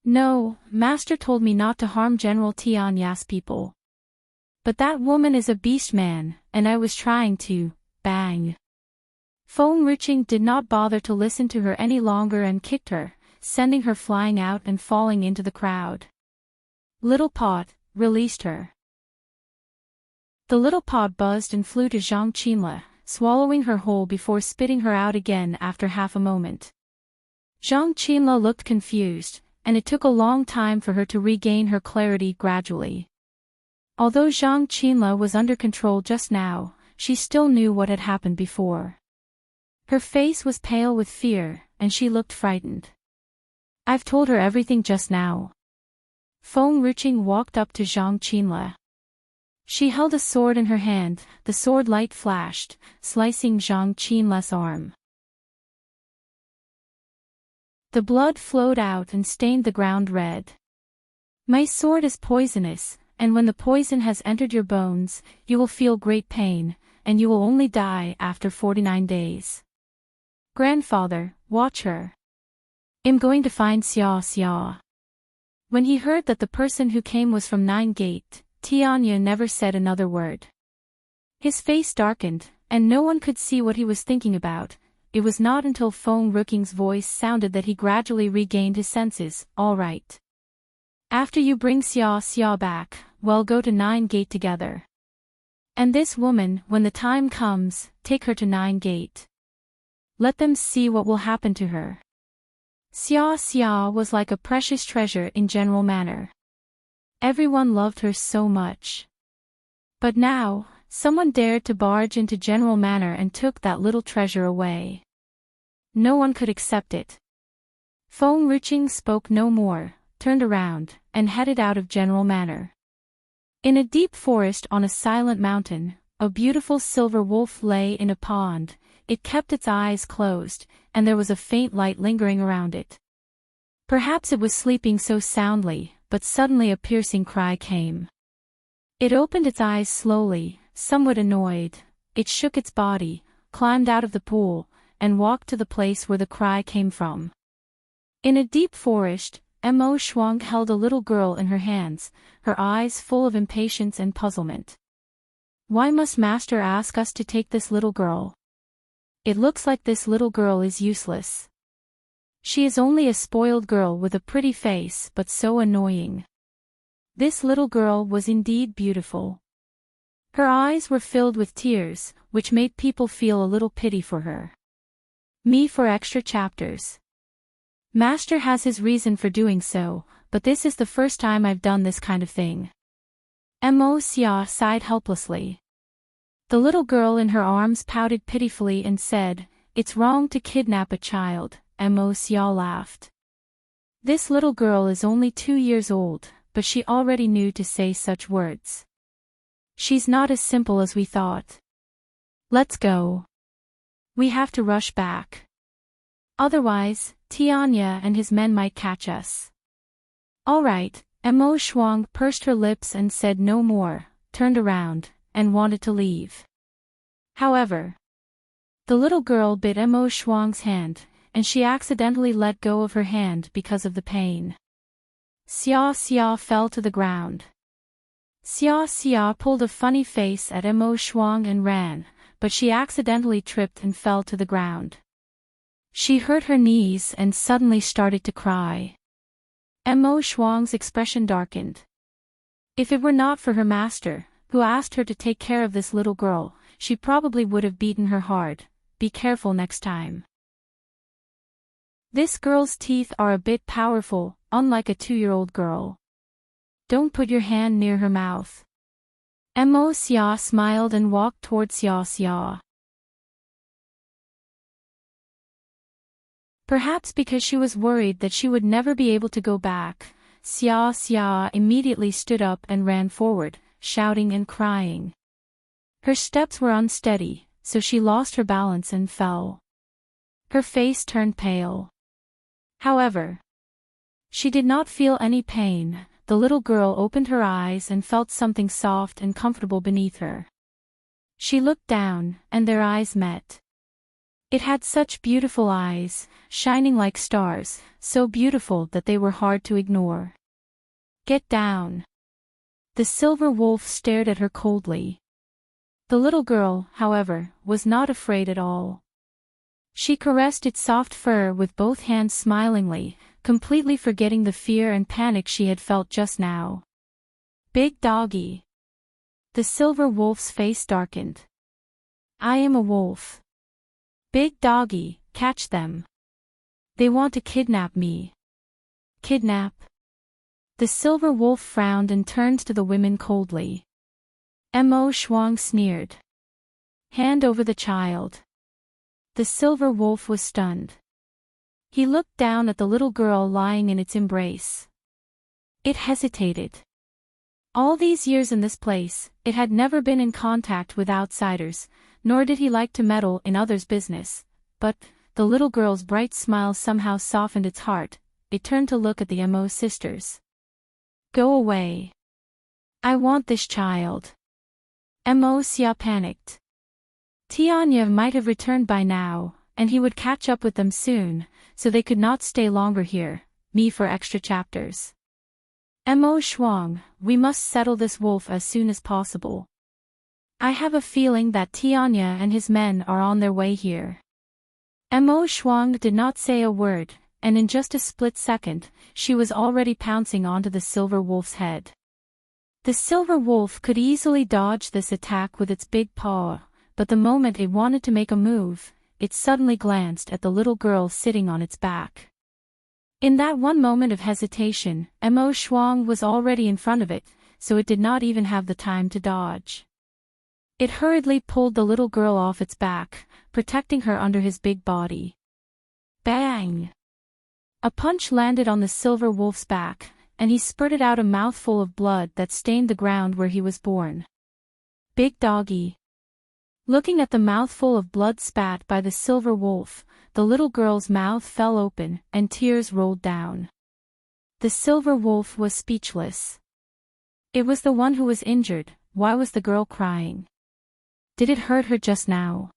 No, Master told me not to harm General Tianya's people. But that woman is a beast man, and I was trying to, bang. Feng Ruqing did not bother to listen to her any longer and kicked her, sending her flying out and falling into the crowd. Little pot, released her. The little pot buzzed and flew to Zhang Qinla, swallowing her whole before spitting her out again after half a moment. Zhang Qinla looked confused, and it took a long time for her to regain her clarity gradually. Although Zhang Qinla was under control just now, she still knew what had happened before. Her face was pale with fear, and she looked frightened. I've told her everything just now. Feng Ruqing walked up to Zhang Qinla. She held a sword in her hand, the sword light flashed, slicing Zhang Qinla's arm. The blood flowed out and stained the ground red. My sword is poisonous, and when the poison has entered your bones, you will feel great pain, and you will only die after 49 days. Grandfather, watch her. I'm going to find Xia. When he heard that the person who came was from 9 Gate, Tianya never said another word. His face darkened, and no one could see what he was thinking about. It was not until Feng Ruqing's voice sounded that he gradually regained his senses. All right. After you bring Xia back, we'll go to 9 Gate together. And this woman, when the time comes, take her to 9 Gate. Let them see what will happen to her. Xia was like a precious treasure in General Manor. Everyone loved her so much. But now, someone dared to barge into General Manor and took that little treasure away. No one could accept it. Feng Ruqing spoke no more, turned around, and headed out of General Manor. In a deep forest on a silent mountain, a beautiful silver wolf lay in a pond. It kept its eyes closed, and there was a faint light lingering around it. Perhaps it was sleeping so soundly, but suddenly a piercing cry came. It opened its eyes slowly, somewhat annoyed. It shook its body, climbed out of the pool, and walked to the place where the cry came from. In a deep forest, Mo Shuang held a little girl in her hands, her eyes full of impatience and puzzlement. Why must Master ask us to take this little girl? It looks like this little girl is useless. She is only a spoiled girl with a pretty face but so annoying. This little girl was indeed beautiful. Her eyes were filled with tears, which made people feel a little pity for her. Me for extra chapters. Master has his reason for doing so, but this is the first time I've done this kind of thing. Mo Xia sighed helplessly. The little girl in her arms pouted pitifully and said, "It's wrong to kidnap a child." Mo Xia laughed. This little girl is only 2 years old, but she already knew to say such words. She's not as simple as we thought. Let's go. We have to rush back. Otherwise, Tianya and his men might catch us. All right, Mo Shuang pursed her lips and said no more, turned around, and wanted to leave. However, the little girl bit Mo Shuang's hand, and she accidentally let go of her hand because of the pain. Xia Xia fell to the ground. Xia Xia pulled a funny face at Mo Shuang and ran, but she accidentally tripped and fell to the ground. She hurt her knees and suddenly started to cry. Mo Shuang's expression darkened. If it were not for her master, who asked her to take care of this little girl, she probably would have beaten her hard. Be careful next time. This girl's teeth are a bit powerful, unlike a 2-year-old girl. Don't put your hand near her mouth. Mo Xia smiled and walked toward Xia Xia. Perhaps because she was worried that she would never be able to go back, Xia Xia immediately stood up and ran forward, shouting and crying. Her steps were unsteady, so she lost her balance and fell. Her face turned pale. However, she did not feel any pain. The little girl opened her eyes and felt something soft and comfortable beneath her. She looked down, and their eyes met. It had such beautiful eyes, shining like stars, so beautiful that they were hard to ignore. Get down. The silver wolf stared at her coldly. The little girl, however, was not afraid at all. She caressed its soft fur with both hands smilingly, completely forgetting the fear and panic she had felt just now. Big doggy. The silver wolf's face darkened. I am a wolf. Big doggy, catch them. They want to kidnap me. Kidnap? The silver wolf frowned and turned to the women coldly. Mo Shuang sneered. Hand over the child. The silver wolf was stunned. He looked down at the little girl lying in its embrace. It hesitated. All these years in this place, it had never been in contact with outsiders, nor did he like to meddle in others' business, but the little girl's bright smile somehow softened its heart. It turned to look at the Mo sisters. Go away. I want this child. Mo Xia panicked. Tianya might have returned by now, and he would catch up with them soon, so they could not stay longer here. Me for extra chapters. Mo Shuang, we must settle this wolf as soon as possible. I have a feeling that Tianya and his men are on their way here. Mo Shuang did not say a word, and in just a split second, she was already pouncing onto the silver wolf's head. The silver wolf could easily dodge this attack with its big paw, but the moment it wanted to make a move, it suddenly glanced at the little girl sitting on its back. In that one moment of hesitation, Mo Shuang was already in front of it, so it did not even have the time to dodge. It hurriedly pulled the little girl off its back, protecting her under his big body. Bang! A punch landed on the silver wolf's back, and he spurted out a mouthful of blood that stained the ground where he was born. Big doggy. Looking at the mouthful of blood spat by the silver wolf, the little girl's mouth fell open and tears rolled down. The silver wolf was speechless. It was the one who was injured. Why was the girl crying? Did it hurt her just now?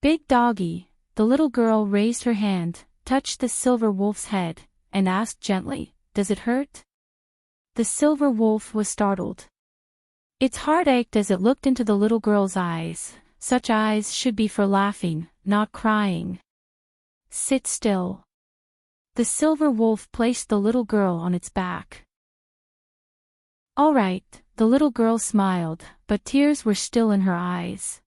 Big doggy, the little girl raised her hand, touched the silver wolf's head, and asked gently, "Does it hurt?" The silver wolf was startled. Its heart ached as it looked into the little girl's eyes. Such eyes should be for laughing, not crying. "Sit still." The silver wolf placed the little girl on its back. "All right," the little girl smiled, but tears were still in her eyes.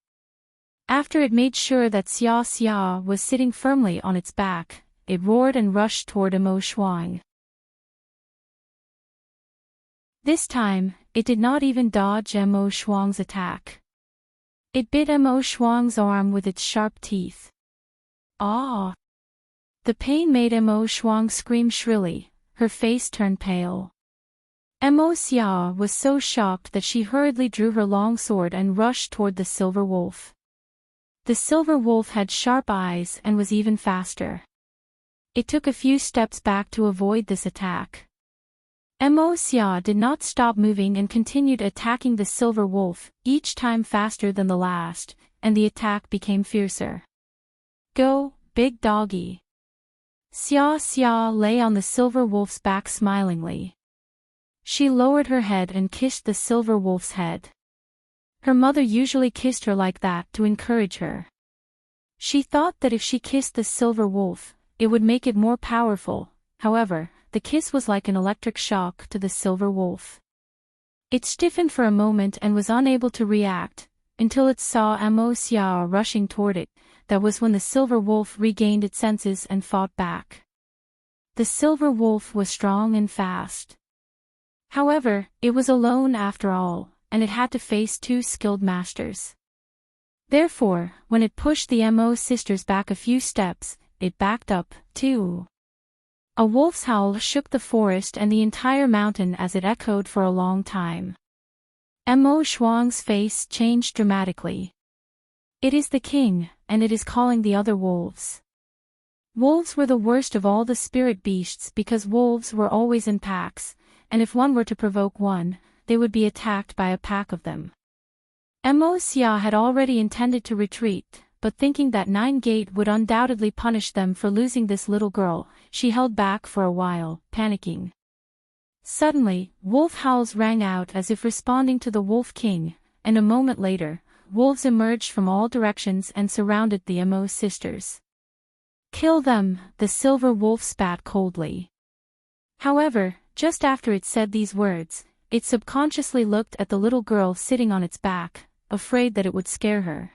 After it made sure that Xia Xia was sitting firmly on its back, it roared and rushed toward Emo Shuang. This time, it did not even dodge Emo Shuang's attack. It bit Emo Shuang's arm with its sharp teeth. Ah! The pain made Emo Shuang scream shrilly, her face turned pale. Emo Xia was so shocked that she hurriedly drew her long sword and rushed toward the silver wolf. The silver wolf had sharp eyes and was even faster. It took a few steps back to avoid this attack. Emo Xia did not stop moving and continued attacking the silver wolf, each time faster than the last, and the attack became fiercer. "Go, big doggy." Xia Xia lay on the silver wolf's back smilingly. She lowered her head and kissed the silver wolf's head. Her mother usually kissed her like that to encourage her. She thought that if she kissed the silver wolf, it would make it more powerful. However, the kiss was like an electric shock to the silver wolf. It stiffened for a moment and was unable to react, until it saw Emo Xia rushing toward it. That was when the silver wolf regained its senses and fought back. The silver wolf was strong and fast. However, it was alone after all, and it had to face two skilled masters. Therefore, when it pushed the Emo sisters back a few steps, it backed up, too. A wolf's howl shook the forest and the entire mountain as it echoed for a long time. Emo Shuang's face changed dramatically. "It is the king, and it is calling the other wolves." Wolves were the worst of all the spirit beasts because wolves were always in packs, and if one were to provoke one, they would be attacked by a pack of them. Emo Xia had already intended to retreat, but thinking that Nine Gate would undoubtedly punish them for losing this little girl, she held back for a while, panicking. Suddenly, wolf howls rang out as if responding to the Wolf King, and a moment later, wolves emerged from all directions and surrounded the Emo sisters. "Kill them," the silver wolf spat coldly. However, just after it said these words, it subconsciously looked at the little girl sitting on its back, afraid that it would scare her.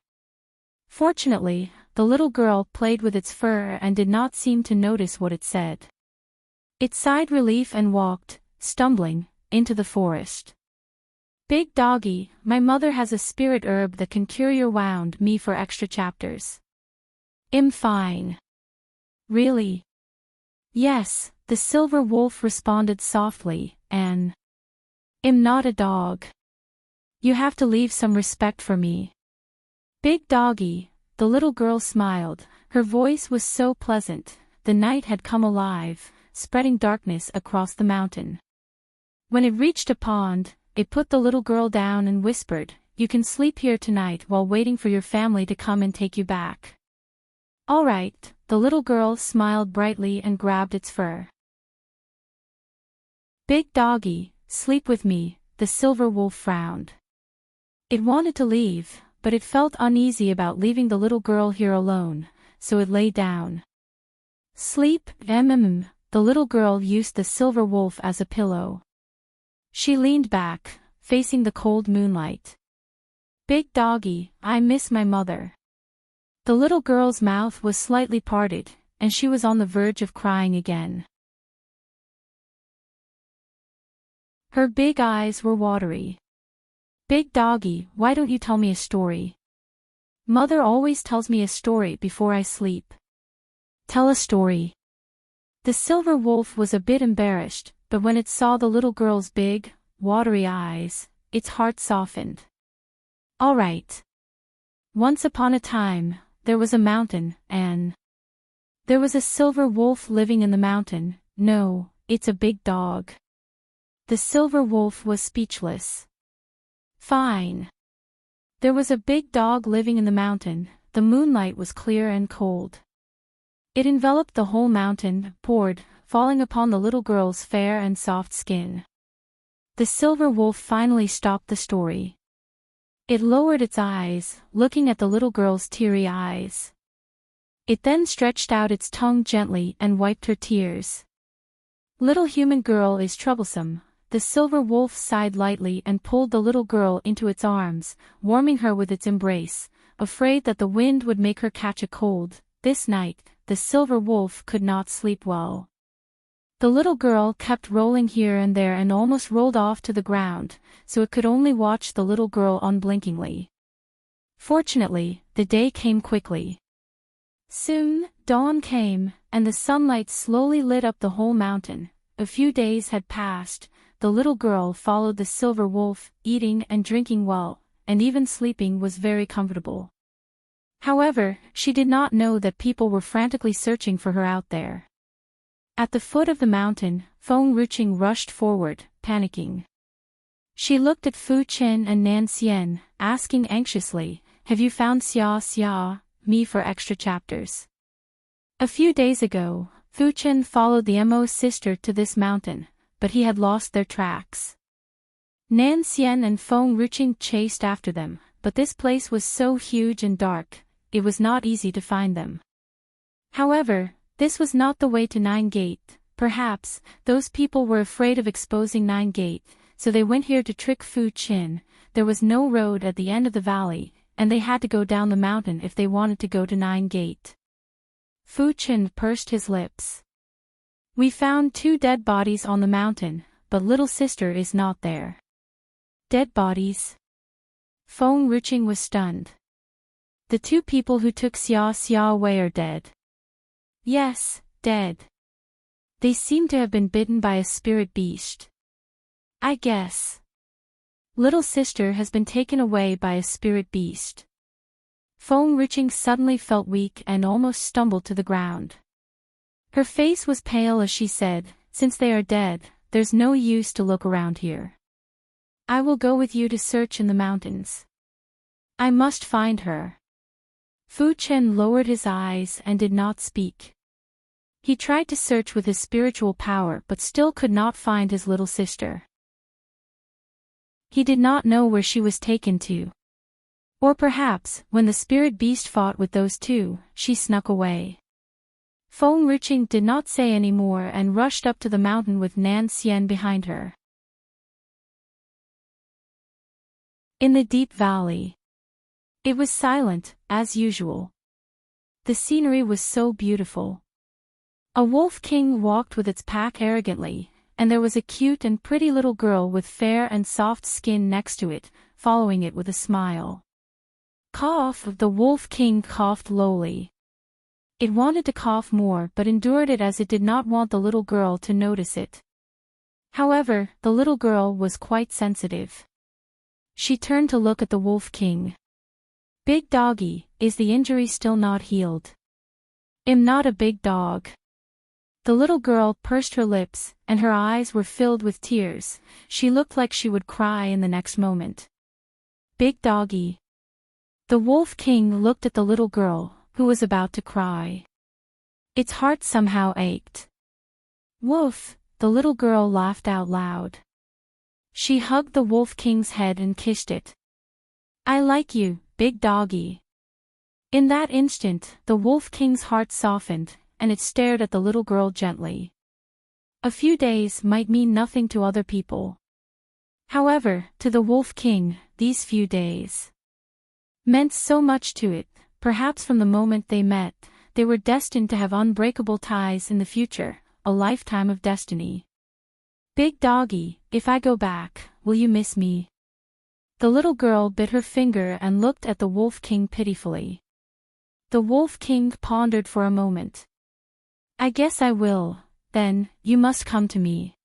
Fortunately, the little girl played with its fur and did not seem to notice what it said. It sighed relief and walked, stumbling, into the forest. "Big doggy, my mother has a spirit herb that can cure your wound me for extra chapters." "I'm fine." "Really?" "Yes," the silver wolf responded softly, "and I'm not a dog. You have to leave some respect for me." "Big doggy," the little girl smiled, her voice was so pleasant. The night had come alive, spreading darkness across the mountain. When it reached a pond, it put the little girl down and whispered, "You can sleep here tonight while waiting for your family to come and take you back." "All right," the little girl smiled brightly and grabbed its fur. "Big doggy, sleep with me," the silver wolf frowned. It wanted to leave, but it felt uneasy about leaving the little girl here alone, so it lay down. "Sleep, the little girl used the silver wolf as a pillow. She leaned back, facing the cold moonlight. "Big doggy, I miss my mother." The little girl's mouth was slightly parted, and she was on the verge of crying again. Her big eyes were watery. "Big doggy, why don't you tell me a story? Mother always tells me a story before I sleep." "Tell a story." The silver wolf was a bit embarrassed, but when it saw the little girl's big, watery eyes, its heart softened. "All right. Once upon a time, there was a mountain, and there was a silver wolf living in the mountain. No, it's a big dog. The silver wolf was speechless. Fine. There was a big dog living in the mountain. The moonlight was clear and cold. It enveloped the whole mountain, poured, falling upon the little girl's fair and soft skin. The silver wolf finally stopped the story. It lowered its eyes, looking at the little girl's teary eyes. It then stretched out its tongue gently and wiped her tears. Little human girl is troublesome. The silver wolf sighed lightly and pulled the little girl into its arms, warming her with its embrace, afraid that the wind would make her catch a cold. This night, the silver wolf could not sleep well. The little girl kept rolling here and there and almost rolled off to the ground, so it could only watch the little girl unblinkingly. Fortunately, the day came quickly. Soon, dawn came, and the sunlight slowly lit up the whole mountain. A few days had passed. The little girl followed the silver wolf, eating and drinking well, and even sleeping was very comfortable. However, she did not know that people were frantically searching for her out there. At the foot of the mountain, Enrich rushed forward, panicking. She looked at Fu Chen and Nan Xian, asking anxiously, "Have you found Xia, me for extra chapters?" A few days ago, Fu Chen followed the Mo's sister to this mountain, but he had lost their tracks. Nan Xian and Enrich chased after them, but this place was so huge and dark, it was not easy to find them. However, this was not the way to Nine Gate. Perhaps, those people were afraid of exposing Nine Gate, so they went here to trick Fu Chen. There was no road at the end of the valley, and they had to go down the mountain if they wanted to go to Nine Gate. Fu Chen pursed his lips. "We found 2 dead bodies on the mountain, but little sister is not there." "Dead bodies?" Enrich was stunned. "The 2 people who took Xia away are dead." "Yes, dead. They seem to have been bitten by a spirit beast. I guess little sister has been taken away by a spirit beast." Enrich suddenly felt weak and almost stumbled to the ground. Her face was pale as she said, "Since they are dead, there's no use to look around here. I will go with you to search in the mountains. I must find her." Fu Chen lowered his eyes and did not speak. He tried to search with his spiritual power but still could not find his little sister. He did not know where she was taken to. Or perhaps, when the spirit beast fought with those 2, she snuck away. Enrich did not say any more and rushed up to the mountain with Nan Xian behind her. In the deep valley. It was silent, as usual. The scenery was so beautiful. A wolf king walked with its pack arrogantly, and there was a cute and pretty little girl with fair and soft skin next to it, following it with a smile. Cough! The wolf king coughed lowly. It wanted to cough more but endured it as it did not want the little girl to notice it. However, the little girl was quite sensitive. She turned to look at the wolf king. "Big doggy, is the injury still not healed?" "I'm not a big dog." The little girl pursed her lips, and her eyes were filled with tears. She looked like she would cry in the next moment. "Big doggy." The wolf king looked at the little girl, who was about to cry. Its heart somehow ached. "Woof!" The little girl laughed out loud. She hugged the wolf king's head and kissed it. "I like you, big doggy." In that instant, the wolf king's heart softened, and it stared at the little girl gently. A few days might mean nothing to other people. However, to the wolf king, these few days meant so much to it. Perhaps from the moment they met, they were destined to have unbreakable ties in the future, a lifetime of destiny. "Big doggy, if I go back, will you miss me?" The little girl bit her finger and looked at the wolf king pitifully. The wolf king pondered for a moment. "I guess I will, then, you must come to me."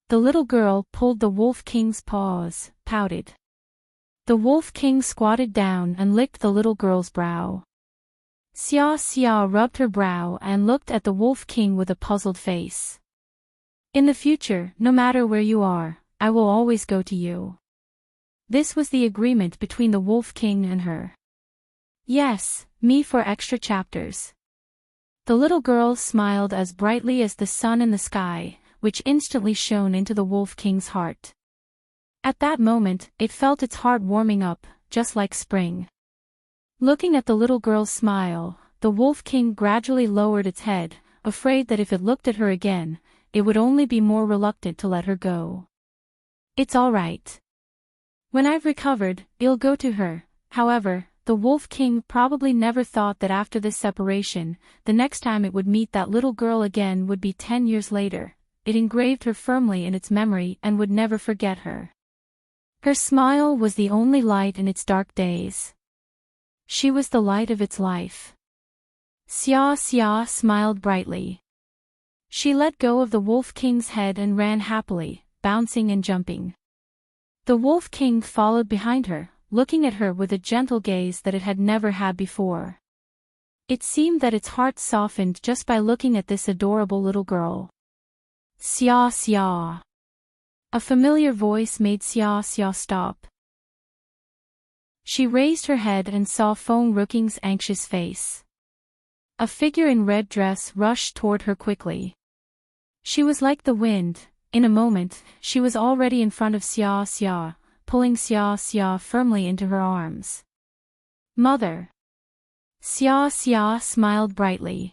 The little girl pulled the wolf king's paws, pouted. The Wolf King squatted down and licked the little girl's brow. Xia Xia rubbed her brow and looked at the Wolf King with a puzzled face. In the future, no matter where you are, I will always go to you. This was the agreement between the Wolf King and her. Yes, me for extra chapters. The little girl smiled as brightly as the sun in the sky, which instantly shone into the Wolf King's heart. At that moment, it felt its heart warming up, just like spring. Looking at the little girl's smile, the Wolf King gradually lowered its head, afraid that if it looked at her again, it would only be more reluctant to let her go. It's all right. When I've recovered, I'll go to her. However, the Wolf King probably never thought that after this separation, the next time it would meet that little girl again would be 10 years later. It engraved her firmly in its memory and would never forget her. Her smile was the only light in its dark days. She was the light of its life. Xia Xia smiled brightly. She let go of the Wolf King's head and ran happily, bouncing and jumping. The Wolf King followed behind her, looking at her with a gentle gaze that it had never had before. It seemed that its heart softened just by looking at this adorable little girl. Xia Xia. A familiar voice made Xia Xia stop. She raised her head and saw Feng Rooking's anxious face. A figure in red dress rushed toward her quickly. She was like the wind. In a moment, she was already in front of Xia Xia, pulling Xia Xia firmly into her arms. Mother. Xia Xia smiled brightly.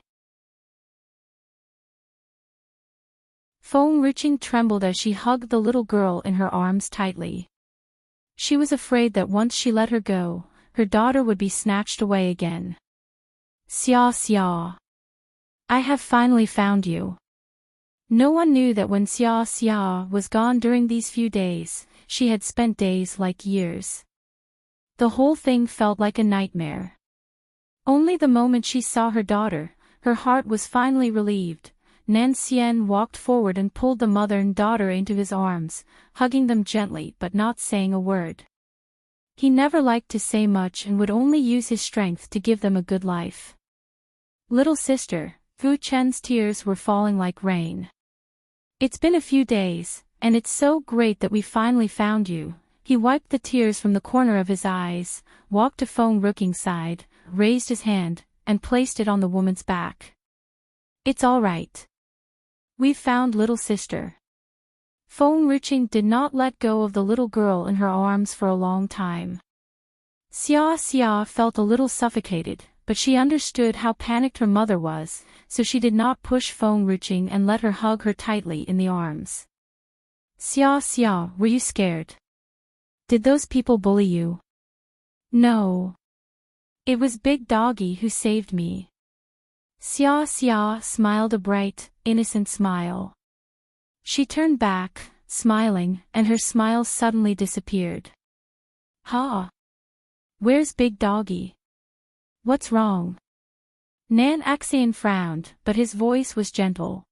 Feng Ruqing trembled as she hugged the little girl in her arms tightly. She was afraid that once she let her go, her daughter would be snatched away again. Xia Xia. I have finally found you. No one knew that when Xia Xia was gone during these few days, she had spent days like years. The whole thing felt like a nightmare. Only the moment she saw her daughter, her heart was finally relieved. Nan Xian walked forward and pulled the mother and daughter into his arms, hugging them gently but not saying a word. He never liked to say much and would only use his strength to give them a good life. Little sister, Fu Chen's tears were falling like rain. It's been a few days, and it's so great that we finally found you. He wiped the tears from the corner of his eyes, walked to Feng Rooking's side, raised his hand, and placed it on the woman's back. It's all right. We've found little sister. Feng Ruqing did not let go of the little girl in her arms for a long time. Xia Xia felt a little suffocated, but she understood how panicked her mother was, so she did not push Feng Ruqing and let her hug her tightly in the arms. Xia Xia, were you scared? Did those people bully you? No. It was Big Doggy who saved me. Xia Xia smiled a bright, innocent smile. She turned back, smiling, and her smile suddenly disappeared. Ha! Where's Big Doggy? What's wrong? Nan Axian frowned, but his voice was gentle.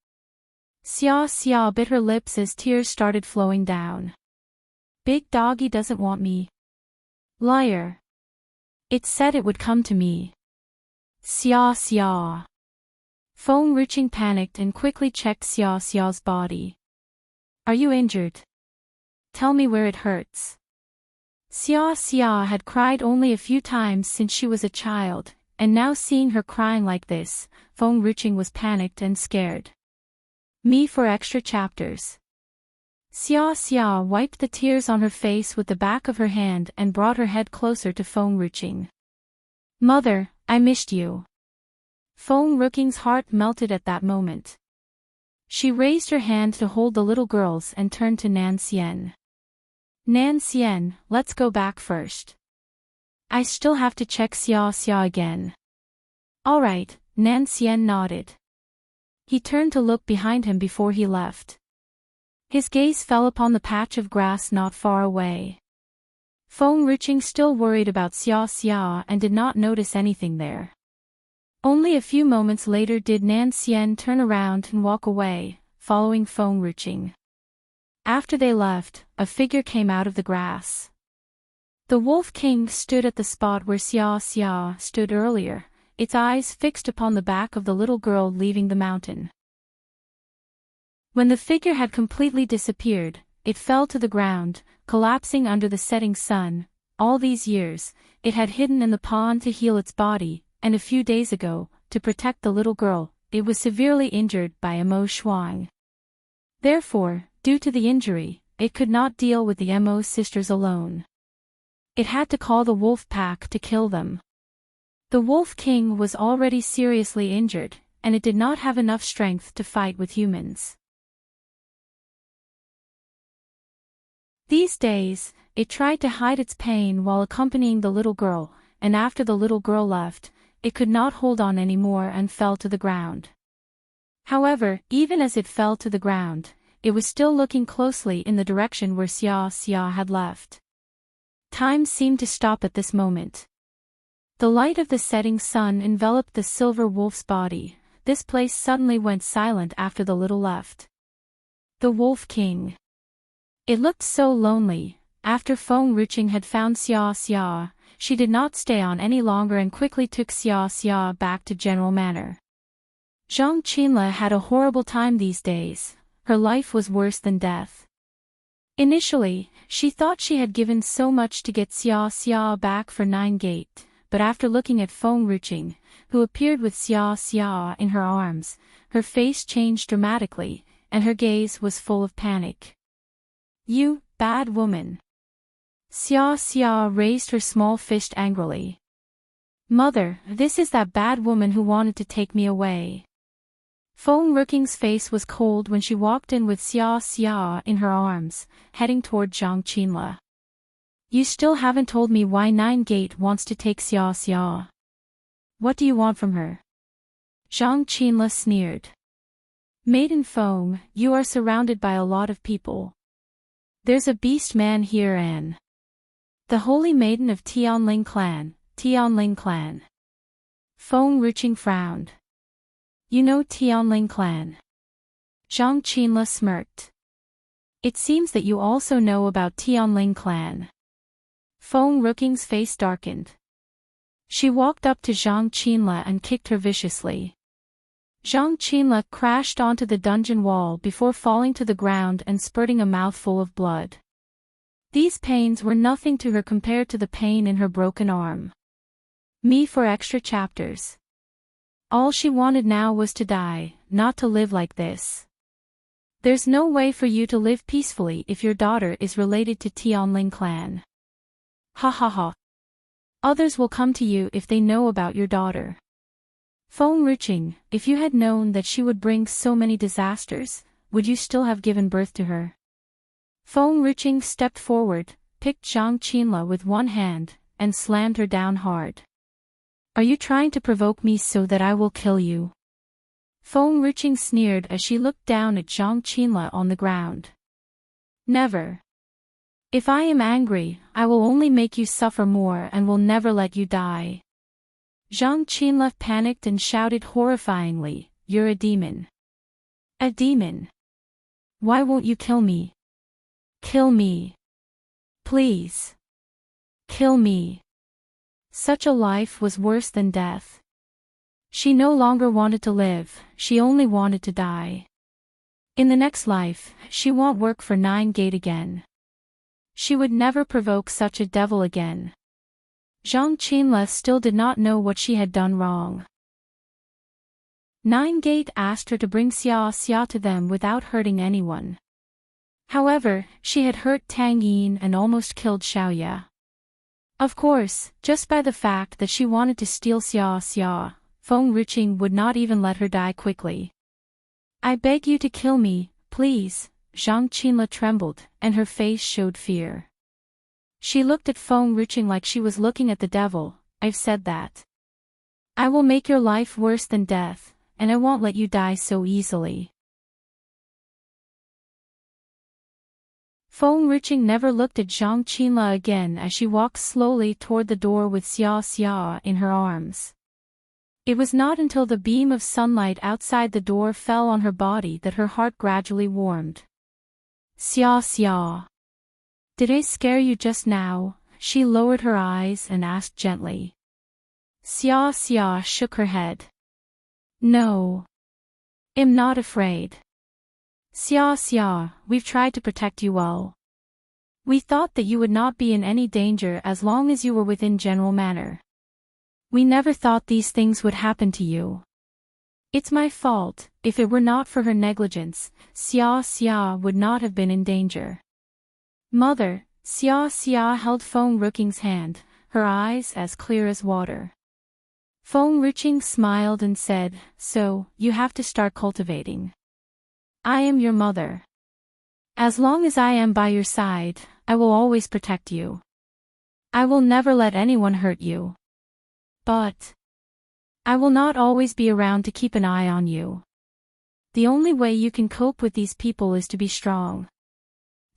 Xia Xia bit her lips as tears started flowing down. Big Doggy doesn't want me. Liar. It said it would come to me. Xia Xia. Feng Ruqing panicked and quickly checked Xia Xia's body. Are you injured? Tell me where it hurts. Xia Xia had cried only a few times since she was a child, and now seeing her crying like this, Feng Ruqing was panicked and scared. Me for extra chapters. Xia Xia wiped the tears on her face with the back of her hand and brought her head closer to Feng Ruqing. Mother, I missed you. Feng Rooking's heart melted at that moment. She raised her hand to hold the little girls and turned to Nan Xian. Nan Xian, let's go back first. I still have to check Xia Xia again. All right, Nan Xian nodded. He turned to look behind him before he left. His gaze fell upon the patch of grass not far away. Feng Ruqing still worried about Xia Xia and did not notice anything there. Only a few moments later did Nan Xian turn around and walk away, following Feng Ruqing. After they left, a figure came out of the grass. The Wolf King stood at the spot where Xia Xia stood earlier, its eyes fixed upon the back of the little girl leaving the mountain. When the figure had completely disappeared, it fell to the ground, collapsing under the setting sun. All these years, it had hidden in the pond to heal its body, and a few days ago, to protect the little girl, it was severely injured by a Mo Shuang. Therefore, due to the injury, it could not deal with the Mo sisters alone. It had to call the wolf pack to kill them. The Wolf King was already seriously injured, and it did not have enough strength to fight with humans. These days, it tried to hide its pain while accompanying the little girl, and after the little girl left, it could not hold on anymore and fell to the ground. However, even as it fell to the ground, it was still looking closely in the direction where Xia Xia had left. Time seemed to stop at this moment. The light of the setting sun enveloped the silver wolf's body. This place suddenly went silent after the little left. The Wolf King. It looked so lonely. After Feng Ruching had found Xia Xia, she did not stay on any longer and quickly took Xia Xia back to General Manor. Zhang Qinla had a horrible time these days. Her life was worse than death. Initially, she thought she had given so much to get Xia Xia back for 9 Gate, but after looking at Feng Ruching, who appeared with Xia Xia in her arms, her face changed dramatically, and her gaze was full of panic. "You, bad woman." Xia Xia raised her small fist angrily. "Mother, this is that bad woman who wanted to take me away." Feng Ruching's face was cold when she walked in with Xia Xia in her arms, heading toward Zhang Qinla. "You still haven't told me why 9 Gate wants to take Xia Xia. What do you want from her?" Zhang Qinla sneered. "Maiden Feng, you are surrounded by a lot of people. There's a beast man here and the holy maiden of Tianling clan, Tianling clan." Feng Ruching frowned. "You know Tianling clan?" Zhang Qinla smirked. "It seems that you also know about Tianling clan." Feng Ruching's face darkened. She walked up to Zhang Qinla and kicked her viciously. Zhang Qinla crashed onto the dungeon wall before falling to the ground and spurting a mouthful of blood. These pains were nothing to her compared to the pain in her broken arm. Me for extra chapters. All she wanted now was to die, not to live like this. There's no way for you to live peacefully if your daughter is related to Tianling clan. Ha ha ha. Others will come to you if they know about your daughter. Feng Ruching, if you had known that she would bring so many disasters, would you still have given birth to her? Feng Ruching stepped forward, picked Zhang Qinla with one hand, and slammed her down hard. "Are you trying to provoke me so that I will kill you?" Feng Ruching sneered as she looked down at Zhang Qinla on the ground. "Never. If I am angry, I will only make you suffer more and will never let you die." Zhang Qinla panicked and shouted horrifyingly, "You're a demon." "A demon? Why won't you kill me? Kill me. Please. Kill me." Such a life was worse than death. She no longer wanted to live, she only wanted to die. In the next life, she won't work for 9 Gate again. She would never provoke such a devil again. Zhang Qinla still did not know what she had done wrong. 9 Gate asked her to bring Xia Xia to them without hurting anyone. However, she had hurt Tang Yin and almost killed Xiaoya. Of course, just by the fact that she wanted to steal Xia Xia, Feng Ruching would not even let her die quickly. "I beg you to kill me, please." Zhang Qinla trembled, and her face showed fear. She looked at Feng Ruching like she was looking at the devil. "I've said that. I will make your life worse than death, and I won't let you die so easily." Feng Ruching never looked at Zhang Qinla again as she walked slowly toward the door with Xia Xia in her arms. It was not until the beam of sunlight outside the door fell on her body that her heart gradually warmed. "Xia Xia. Did I scare you just now?" she lowered her eyes and asked gently. Xia Xia shook her head. No. I'm not afraid. Xia Xia, we've tried to protect you well. We thought that you would not be in any danger as long as you were within general manner. We never thought these things would happen to you. It's my fault. If it were not for her negligence, Xia Xia would not have been in danger. Mother, Xia Xia held Feng Ruqing's hand, her eyes as clear as water. Feng Ruqing smiled and said, so, you have to start cultivating. I am your mother. As long as I am by your side, I will always protect you. I will never let anyone hurt you. But I will not always be around to keep an eye on you. The only way you can cope with these people is to be strong.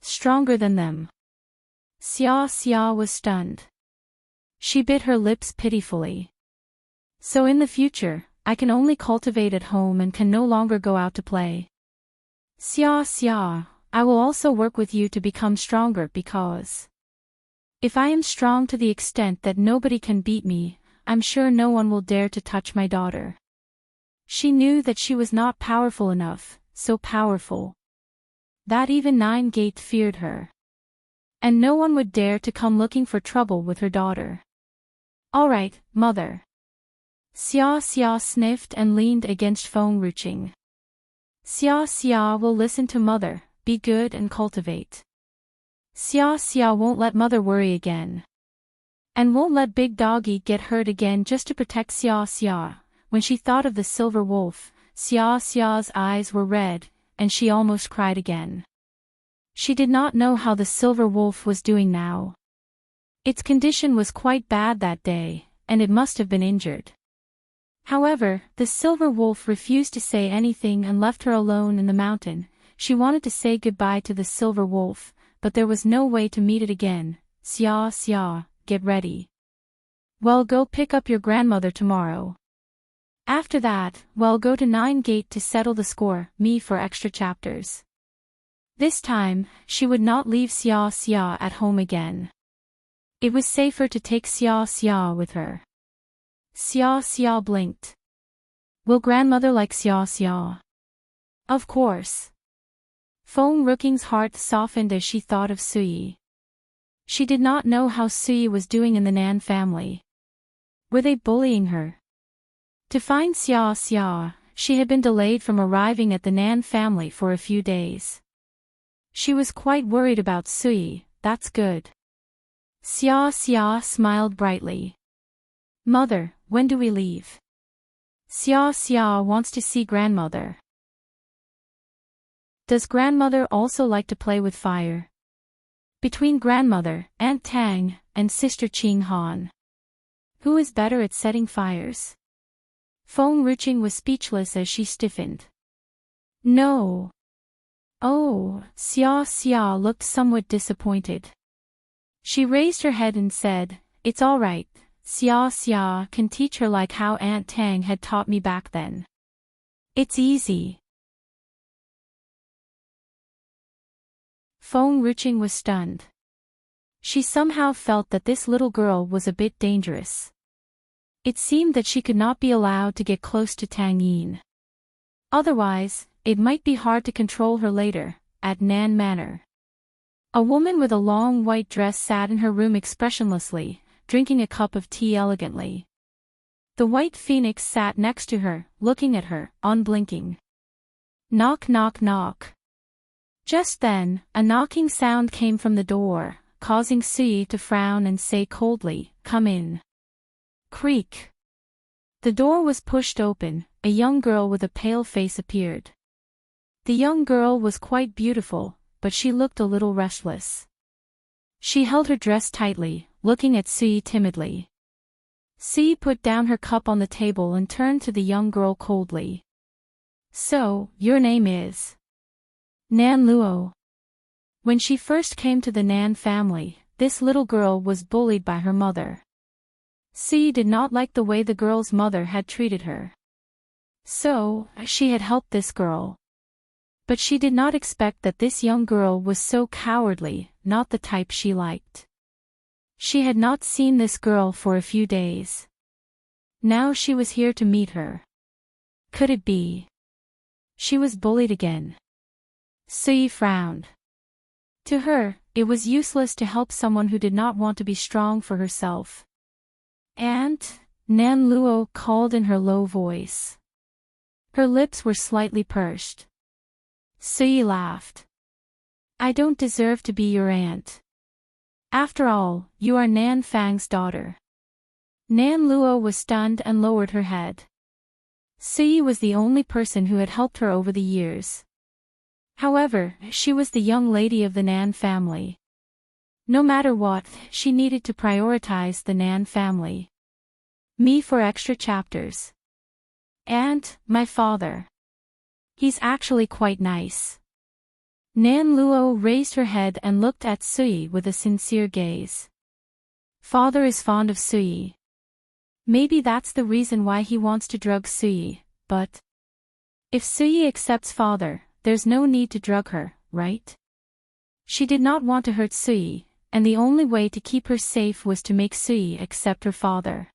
Stronger than them. Xia Xia was stunned. She bit her lips pitifully. So in the future, I can only cultivate at home and can no longer go out to play. Xia Xia, I will also work with you to become stronger because if I am strong to the extent that nobody can beat me, I'm sure no one will dare to touch my daughter. She knew that she was not powerful enough, so powerful that even Nine Gate feared her. And no one would dare to come looking for trouble with her daughter. All right, mother. Xia Xia sniffed and leaned against Feng Ruqing. Xia Xia will listen to mother, be good and cultivate. Xia Xia won't let mother worry again. And won't let Big Doggy get hurt again just to protect Xia Xia. When she thought of the silver wolf, Xia Xia's eyes were red, and she almost cried again. She did not know how the silver wolf was doing now. Its condition was quite bad that day, and it must have been injured. However, the silver wolf refused to say anything and left her alone in the mountain. She wanted to say goodbye to the silver wolf, but there was no way to meet it again. Xia Xia, get ready. Well, go pick up your grandmother tomorrow. After that, well, go to Nine Gate to settle the score, me for extra chapters. This time, she would not leave Xia Xia at home again. It was safer to take Xia Xia with her. Xia Xia blinked. Will grandmother like Xia Xia? Of course. Feng Ruqing's heart softened as she thought of Suyi. She did not know how Suyi was doing in the Nan family. Were they bullying her? To find Xia Xia, she had been delayed from arriving at the Nan family for a few days. She was quite worried about Suyi. That's good. Xia Xia smiled brightly. Mother, when do we leave? Xia Xia wants to see grandmother. Does grandmother also like to play with fire? Between grandmother, Aunt Tang, and sister Qing Han, who is better at setting fires? Feng Ruqing was speechless as she stiffened. No. Oh, Xia Xia looked somewhat disappointed. She raised her head and said, it's all right. Xia Xia can teach her like how Aunt Tang had taught me back then. It's easy. Feng Ruqing was stunned. She somehow felt that this little girl was a bit dangerous. It seemed that she could not be allowed to get close to Tang Yin. Otherwise, it might be hard to control her later, at Nan Manor. A woman with a long white dress sat in her room expressionlessly, drinking a cup of tea elegantly. The white phoenix sat next to her, looking at her, unblinking. Knock knock knock. Just then, a knocking sound came from the door, causing Suyi to frown and say coldly, come in. Creak. The door was pushed open, a young girl with a pale face appeared. The young girl was quite beautiful, but she looked a little restless. She held her dress tightly, looking at Suyi timidly. Suyi put down her cup on the table and turned to the young girl coldly. So, your name is? Nan Luo. When she first came to the Nan family, this little girl was bullied by her mother. Suyi did not like the way the girl's mother had treated her. So, she had helped this girl. But she did not expect that this young girl was so cowardly, not the type she liked. She had not seen this girl for a few days. Now she was here to meet her. Could it be? She was bullied again. Sui frowned. To her, it was useless to help someone who did not want to be strong for herself. "Aunt," Nan Luo called in her low voice. Her lips were slightly pursed. Sui laughed. "I don't deserve to be your aunt. After all, you are Nan Fang's daughter." Nan Luo was stunned and lowered her head. Sui was the only person who had helped her over the years. However, she was the young lady of the Nan family. No matter what, she needed to prioritize the Nan family. Me for extra chapters. "And, my father. He's actually quite nice." Nan Luo raised her head and looked at Sui with a sincere gaze. Father is fond of Sui. Maybe that's the reason why he wants to drug Sui, but if Sui accepts father, there's no need to drug her, right? She did not want to hurt Sui, and the only way to keep her safe was to make Sui accept her father.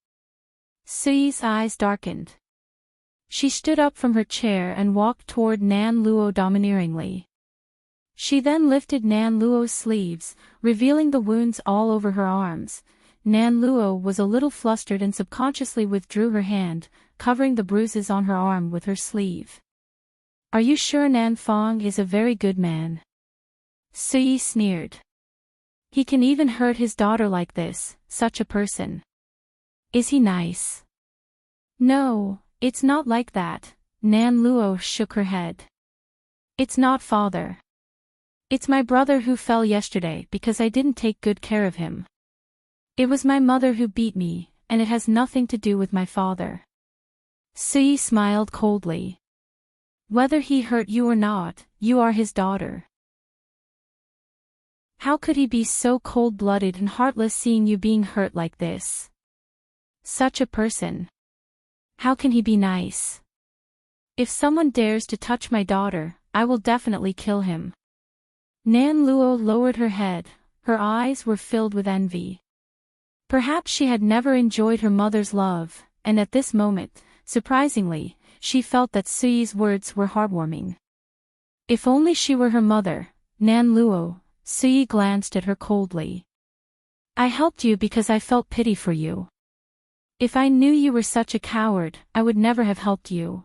Sui's eyes darkened. She stood up from her chair and walked toward Nan Luo domineeringly. She then lifted Nan Luo's sleeves, revealing the wounds all over her arms. Nan Luo was a little flustered and subconsciously withdrew her hand, covering the bruises on her arm with her sleeve. "Are you sure Nan Fang is a very good man?" Sui sneered. "He can even hurt his daughter like this, such a person. Is he nice?" "No, it's not like that," Nan Luo shook her head. "It's not father. It's my brother who fell yesterday because I didn't take good care of him. It was my mother who beat me, and it has nothing to do with my father." Sui smiled coldly. "Whether he hurt you or not, you are his daughter. How could he be so cold-blooded and heartless seeing you being hurt like this? Such a person. How can he be nice? If someone dares to touch my daughter, I will definitely kill him." Nan Luo lowered her head, her eyes were filled with envy. Perhaps she had never enjoyed her mother's love, and at this moment, surprisingly, she felt that Sui's words were heartwarming. If only she were her mother, Nan Luo. Sui glanced at her coldly. "I helped you because I felt pity for you. If I knew you were such a coward, I would never have helped you."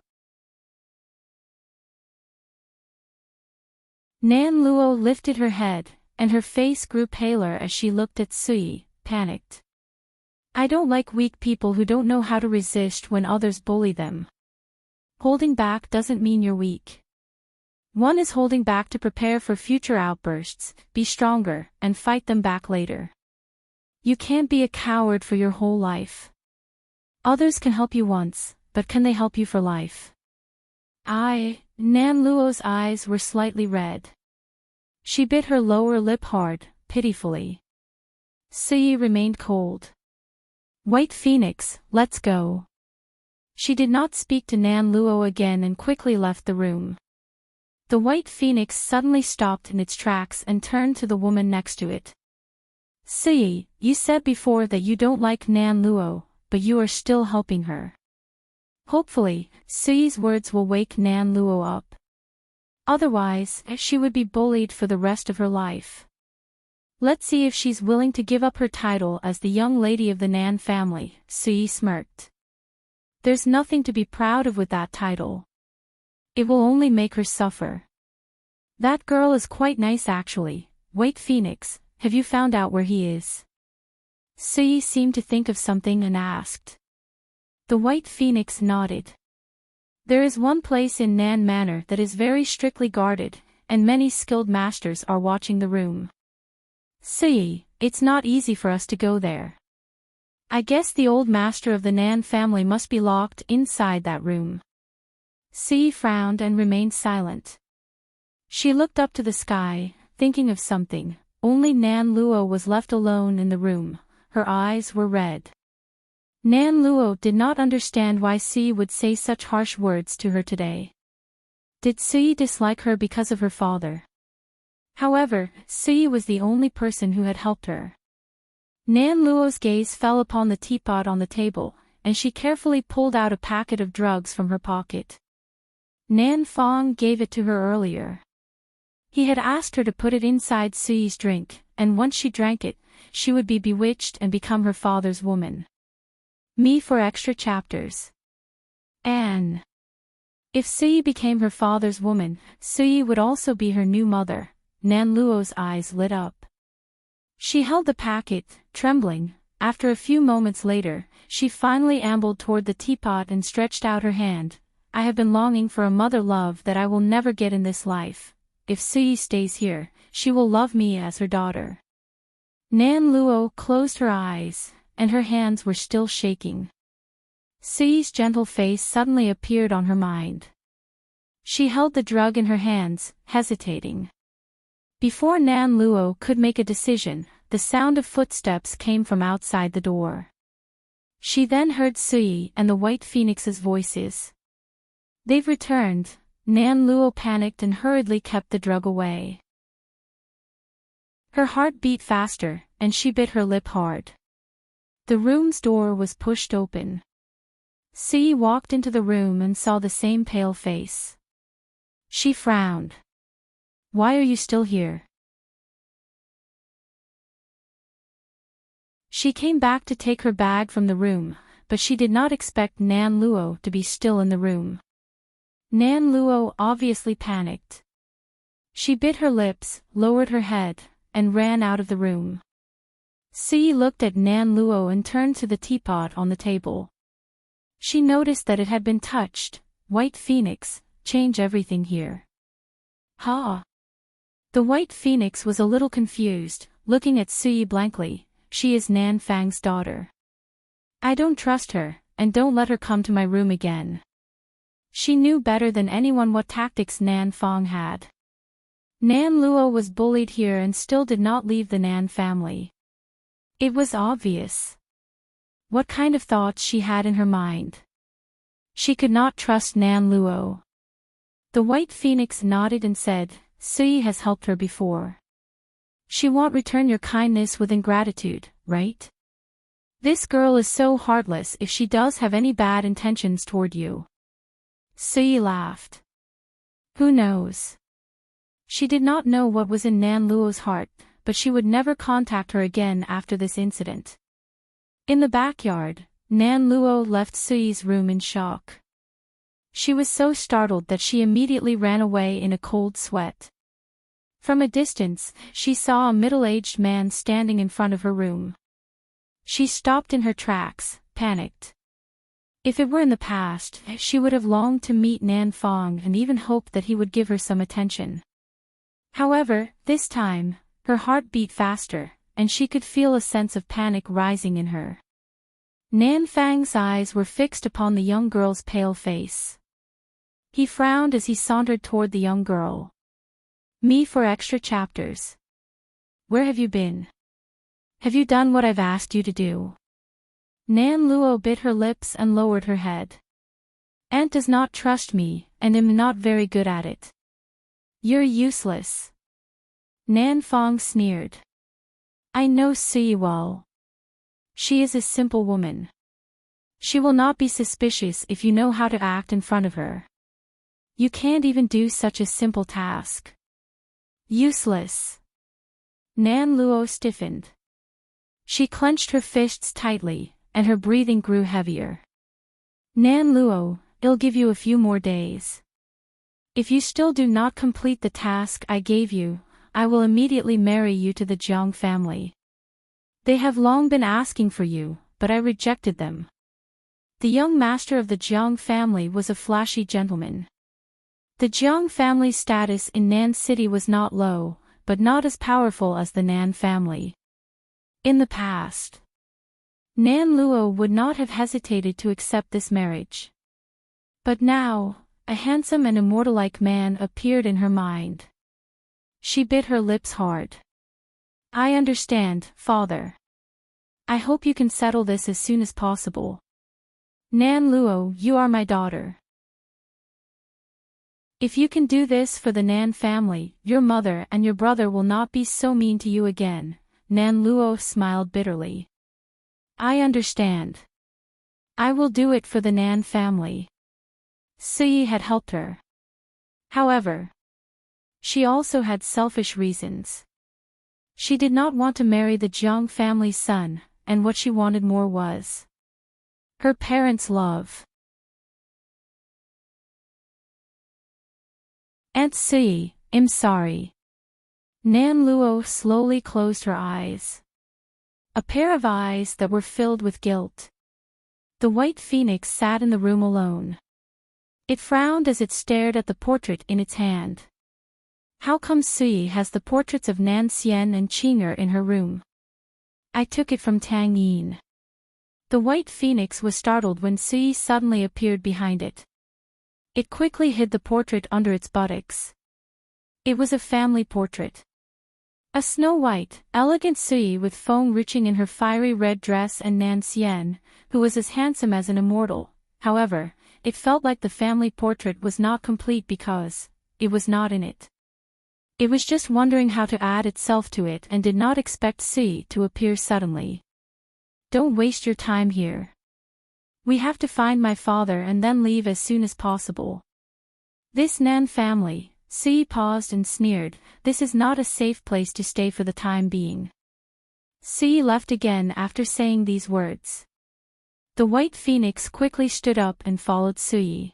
Nan Luo lifted her head, and her face grew paler as she looked at Sui, panicked. "I don't like weak people who don't know how to resist when others bully them. Holding back doesn't mean you're weak. One is holding back to prepare for future outbursts, be stronger, and fight them back later. You can't be a coward for your whole life. Others can help you once, but can they help you for life?" Nan Luo's eyes were slightly red. She bit her lower lip hard, pitifully. Sui remained cold. "White Phoenix, let's go." She did not speak to Nan Luo again and quickly left the room. The White Phoenix suddenly stopped in its tracks and turned to the woman next to it. "Sui, you said before that you don't like Nan Luo, but you are still helping her." Hopefully, Sui's words will wake Nan Luo up. Otherwise, she would be bullied for the rest of her life. "Let's see if she's willing to give up her title as the young lady of the Nan family," Sui smirked. "There's nothing to be proud of with that title. It will only make her suffer." "That girl is quite nice actually. White Phoenix, have you found out where he is?" Sui seemed to think of something and asked. The White Phoenix nodded. "There is one place in Nan Manor that is very strictly guarded, and many skilled masters are watching the room. Sui, it's not easy for us to go there. I guess the old master of the Nan family must be locked inside that room." Sui frowned and remained silent. She looked up to the sky, thinking of something. Only Nan Luo was left alone in the room. Her eyes were red. Nan Luo did not understand why Sui would say such harsh words to her today. Did Sui dislike her because of her father? However, Sui was the only person who had helped her. Nan Luo's gaze fell upon the teapot on the table, and she carefully pulled out a packet of drugs from her pocket. Nan Fong gave it to her earlier. He had asked her to put it inside Suyi's drink, and once she drank it, she would be bewitched and become her father's woman. Me for extra chapters. Anne. If Suyi became her father's woman, Suyi would also be her new mother. Nan Luo's eyes lit up. She held the packet, trembling. After a few moments later, she finally ambled toward the teapot and stretched out her hand. I have been longing for a mother love that I will never get in this life. If Suyi stays here, she will love me as her daughter. Nan Luo closed her eyes, and her hands were still shaking. Suyi's gentle face suddenly appeared on her mind. She held the drug in her hands, hesitating. Before Nan Luo could make a decision, the sound of footsteps came from outside the door. She then heard Suyi and the White Phoenix's voices. They've returned. Nan Luo panicked and hurriedly kept the drug away. Her heart beat faster, and she bit her lip hard. The room's door was pushed open. Suyi walked into the room and saw the same pale face. She frowned. Why are you still here? She came back to take her bag from the room, but she did not expect Nan Luo to be still in the room. Nan Luo obviously panicked. She bit her lips, lowered her head, and ran out of the room. Suyi looked at Nan Luo and turned to the teapot on the table. She noticed that it had been touched. White Phoenix, change everything here. Ha! The White Phoenix was a little confused, looking at Suyi blankly. She is Nan Fang's daughter. I don't trust her, and don't let her come to my room again. She knew better than anyone what tactics Nan Fang had. Nan Luo was bullied here and still did not leave the Nan family. It was obvious. What kind of thoughts she had in her mind? She could not trust Nan Luo. The White Phoenix nodded and said, Suyi has helped her before. She won't return your kindness with ingratitude, right? This girl is so heartless if she does have any bad intentions toward you. Suyi laughed. Who knows? She did not know what was in Nan Luo's heart, but she would never contact her again after this incident. In the backyard, Nan Luo left Suyi's room in shock. She was so startled that she immediately ran away in a cold sweat. From a distance, she saw a middle-aged man standing in front of her room. She stopped in her tracks, panicked. If it were in the past, she would have longed to meet Nan Fang and even hoped that he would give her some attention. However, this time, her heart beat faster, and she could feel a sense of panic rising in her. Nan Fang's eyes were fixed upon the young girl's pale face. He frowned as he sauntered toward the young girl. Me for extra chapters. Where have you been? Have you done what I've asked you to do? Nan Luo bit her lips and lowered her head. Aunt does not trust me, and am not very good at it. You're useless. Nan Fang sneered. I know Suyi well. She is a simple woman. She will not be suspicious if you know how to act in front of her. You can't even do such a simple task. Useless. Nan Luo stiffened. She clenched her fists tightly, and her breathing grew heavier. Nan Luo, I'll give you a few more days. If you still do not complete the task I gave you, I will immediately marry you to the Jiang family. They have long been asking for you, but I rejected them. The young master of the Jiang family was a flashy gentleman. The Jiang family's status in Nan City was not low, but not as powerful as the Nan family. In the past, Nan Luo would not have hesitated to accept this marriage. But now, a handsome and immortal-like man appeared in her mind. She bit her lips hard. I understand, father. I hope you can settle this as soon as possible. Nan Luo, you are my daughter. If you can do this for the Nan family, your mother and your brother will not be so mean to you again. Nan Luo smiled bitterly. I understand. I will do it for the Nan family. Suyi had helped her. However, she also had selfish reasons. She did not want to marry the Jiang family's son, and what she wanted more was her parents' love. Aunt Suyi, I'm sorry. Nan Luo slowly closed her eyes. A pair of eyes that were filled with guilt. The white phoenix sat in the room alone. It frowned as it stared at the portrait in its hand. How come Suyi has the portraits of Nan Xian and Qing'er in her room? I took it from Tang Yin. The white phoenix was startled when Suyi suddenly appeared behind it. It quickly hid the portrait under its buttocks. It was a family portrait. A snow-white, elegant Suyi with Feng Ruqing in her fiery red dress and Nan Xian, who was as handsome as an immortal. However, it felt like the family portrait was not complete because it was not in it. It was just wondering how to add itself to it and did not expect Suyi to appear suddenly. Don't waste your time here. We have to find my father and then leave as soon as possible. This Nan family, Suyi paused and sneered, this is not a safe place to stay for the time being. Suyi left again after saying these words. The white phoenix quickly stood up and followed Suyi.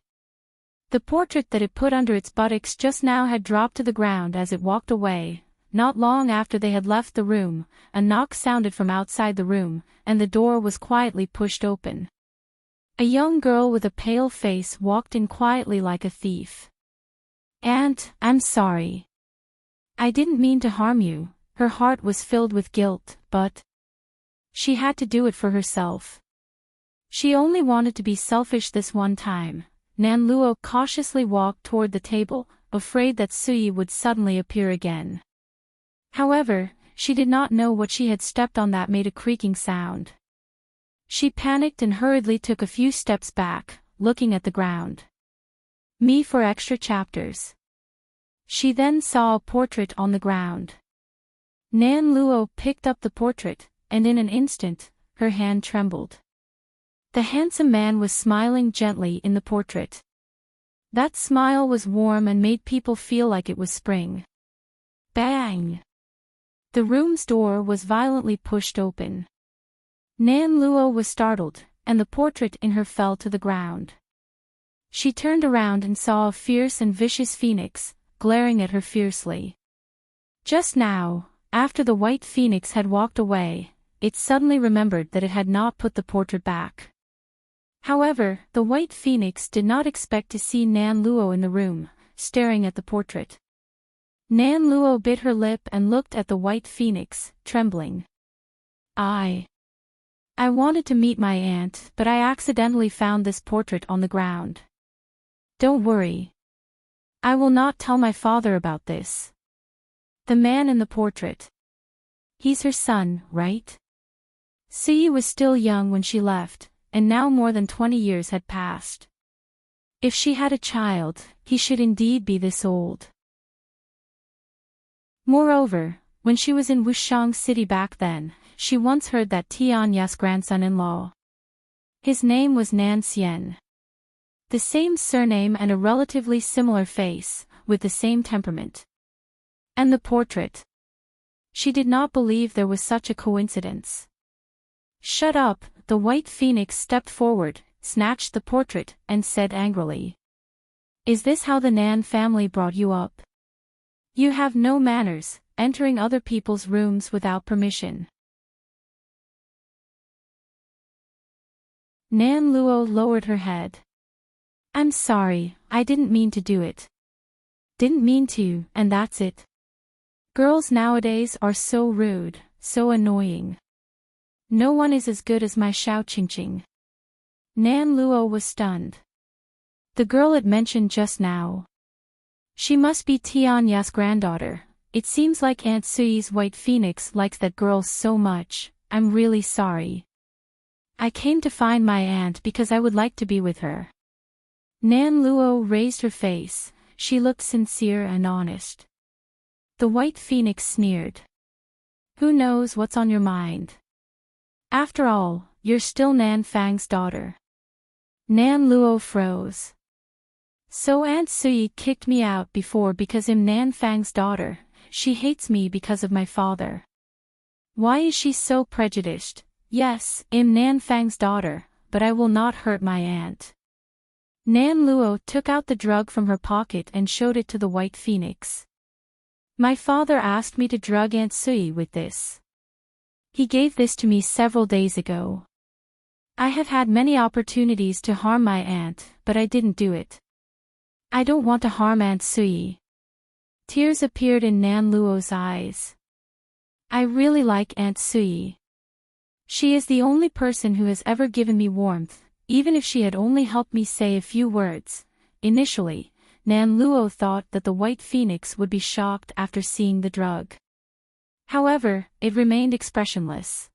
The portrait that it put under its buttocks just now had dropped to the ground as it walked away. Not long after they had left the room, a knock sounded from outside the room, and the door was quietly pushed open. A young girl with a pale face walked in quietly like a thief. Aunt, I'm sorry. I didn't mean to harm you. Her heart was filled with guilt, but she had to do it for herself. She only wanted to be selfish this one time. Nan Luo cautiously walked toward the table, afraid that Suyi would suddenly appear again. However, she did not know what she had stepped on that made a creaking sound. She panicked and hurriedly took a few steps back, looking at the ground. Me for extra chapters. She then saw a portrait on the ground. Nan Luo picked up the portrait, and in an instant, her hand trembled. The handsome man was smiling gently in the portrait. That smile was warm and made people feel like it was spring. Bang! The room's door was violently pushed open. Nan Luo was startled, and the portrait in her fell to the ground. She turned around and saw a fierce and vicious phoenix, glaring at her fiercely. Just now, after the white phoenix had walked away, it suddenly remembered that it had not put the portrait back. However, the white phoenix did not expect to see Nan Luo in the room, staring at the portrait. Nan Luo bit her lip and looked at the white phoenix, trembling. I wanted to meet my aunt, but I accidentally found this portrait on the ground. Don't worry. I will not tell my father about this. The man in the portrait. He's her son, right? Suyi was still young when she left, and now more than 20 years had passed. If she had a child, he should indeed be this old. Moreover, when she was in Wushang City back then, she once heard that Tianya's grandson-in-law. His name was Nan Xian. The same surname and a relatively similar face, with the same temperament. And the portrait. She did not believe there was such a coincidence. Shut up, the white phoenix stepped forward, snatched the portrait, and said angrily. Is this how the Nan family brought you up? You have no manners, entering other people's rooms without permission. Nan Luo lowered her head. I'm sorry, I didn't mean to do it. Didn't mean to, and that's it. Girls nowadays are so rude, so annoying. No one is as good as my Xiao Qingqing. Nan Luo was stunned. The girl it mentioned just now. She must be Tianya's granddaughter. It seems like Aunt Suyi's white phoenix likes that girl so much. I'm really sorry. I came to find my aunt because I would like to be with her. Nan Luo raised her face. She looked sincere and honest. The white phoenix sneered. Who knows what's on your mind? After all, you're still Nan Fang's daughter. Nan Luo froze. So Aunt Sui kicked me out before because I'm Nan Fang's daughter. She hates me because of my father. Why is she so prejudiced? Yes, I'm Nan Fang's daughter, but I will not hurt my aunt. Nan Luo took out the drug from her pocket and showed it to the White Phoenix. My father asked me to drug Aunt Sui with this. He gave this to me several days ago. I have had many opportunities to harm my aunt, but I didn't do it. I don't want to harm Aunt Sui. Tears appeared in Nan Luo's eyes. I really like Aunt Sui. She is the only person who has ever given me warmth, even if she had only helped me say a few words. Initially, Nan Luo thought that the White Phoenix would be shocked after seeing the drug. However, it remained expressionless.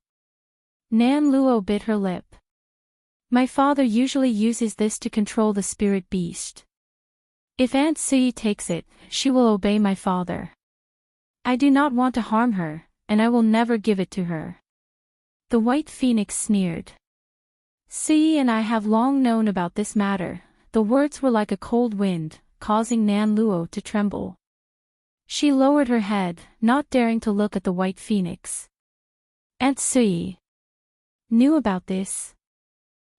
Nan Luo bit her lip. My father usually uses this to control the spirit beast. If Aunt Sui takes it, she will obey my father. I do not want to harm her, and I will never give it to her. The White Phoenix sneered. Sui and I have long known about this matter. The words were like a cold wind, causing Nan Luo to tremble. She lowered her head, not daring to look at the White Phoenix. Aunt Sui knew about this.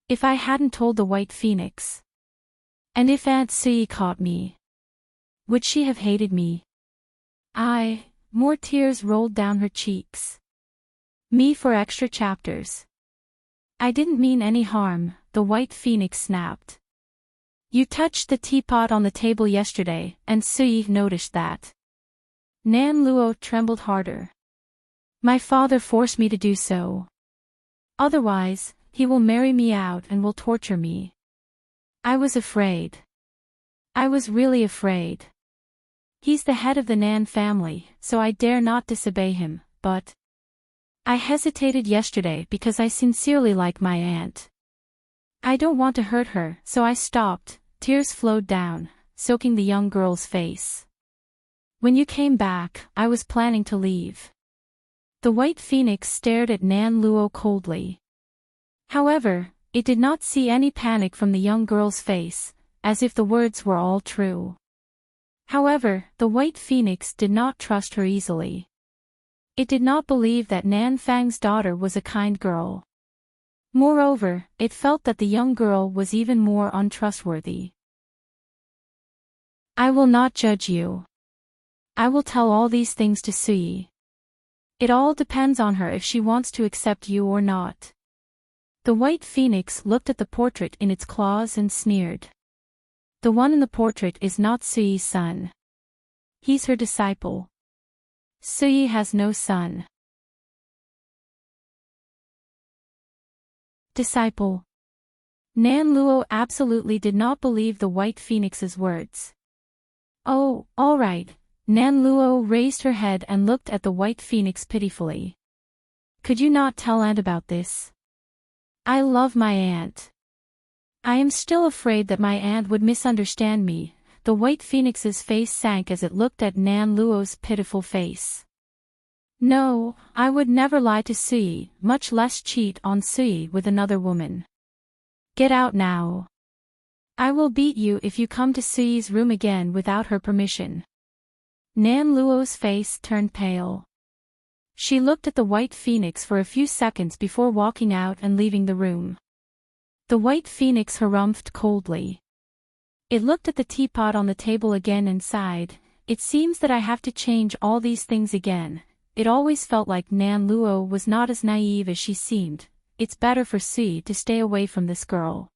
If I hadn't told the White Phoenix, and if Aunt Sui caught me, would she have hated me? More tears rolled down her cheeks. Me for extra chapters. I didn't mean any harm, the White Phoenix snapped. You touched the teapot on the table yesterday, and Sui noticed that. Nan Luo trembled harder. My father forced me to do so. Otherwise, he will marry me out and will torture me. I was afraid. I was really afraid. He's the head of the Nan family, so I dare not disobey him, but I hesitated yesterday because I sincerely like my aunt. I don't want to hurt her, so I stopped. Tears flowed down, soaking the young girl's face. When you came back, I was planning to leave. The White Phoenix stared at Nan Luo coldly. However, it did not see any panic from the young girl's face, as if the words were all true. However, the White Phoenix did not trust her easily. It did not believe that Nan Fang's daughter was a kind girl. Moreover, it felt that the young girl was even more untrustworthy. I will not judge you. I will tell all these things to Sui. It all depends on her if she wants to accept you or not. The White Phoenix looked at the portrait in its claws and sneered. The one in the portrait is not Sui's son. He's her disciple. Sui has no son. Disciple. Nan Luo absolutely did not believe the White Phoenix's words. Oh, all right. Nan Luo raised her head and looked at the White Phoenix pitifully. Could you not tell Aunt about this? I love my aunt. I am still afraid that my aunt would misunderstand me. The White Phoenix's face sank as it looked at Nan Luo's pitiful face. No, I would never lie to Sui, much less cheat on Sui with another woman. Get out now. I will beat you if you come to Sui's room again without her permission. Nan Luo's face turned pale. She looked at the White Phoenix for a few seconds before walking out and leaving the room. The White Phoenix harumphed coldly. It looked at the teapot on the table again and sighed. It seems that I have to change all these things again. It always felt like Nan Luo was not as naive as she seemed. It's better for Sui to stay away from this girl.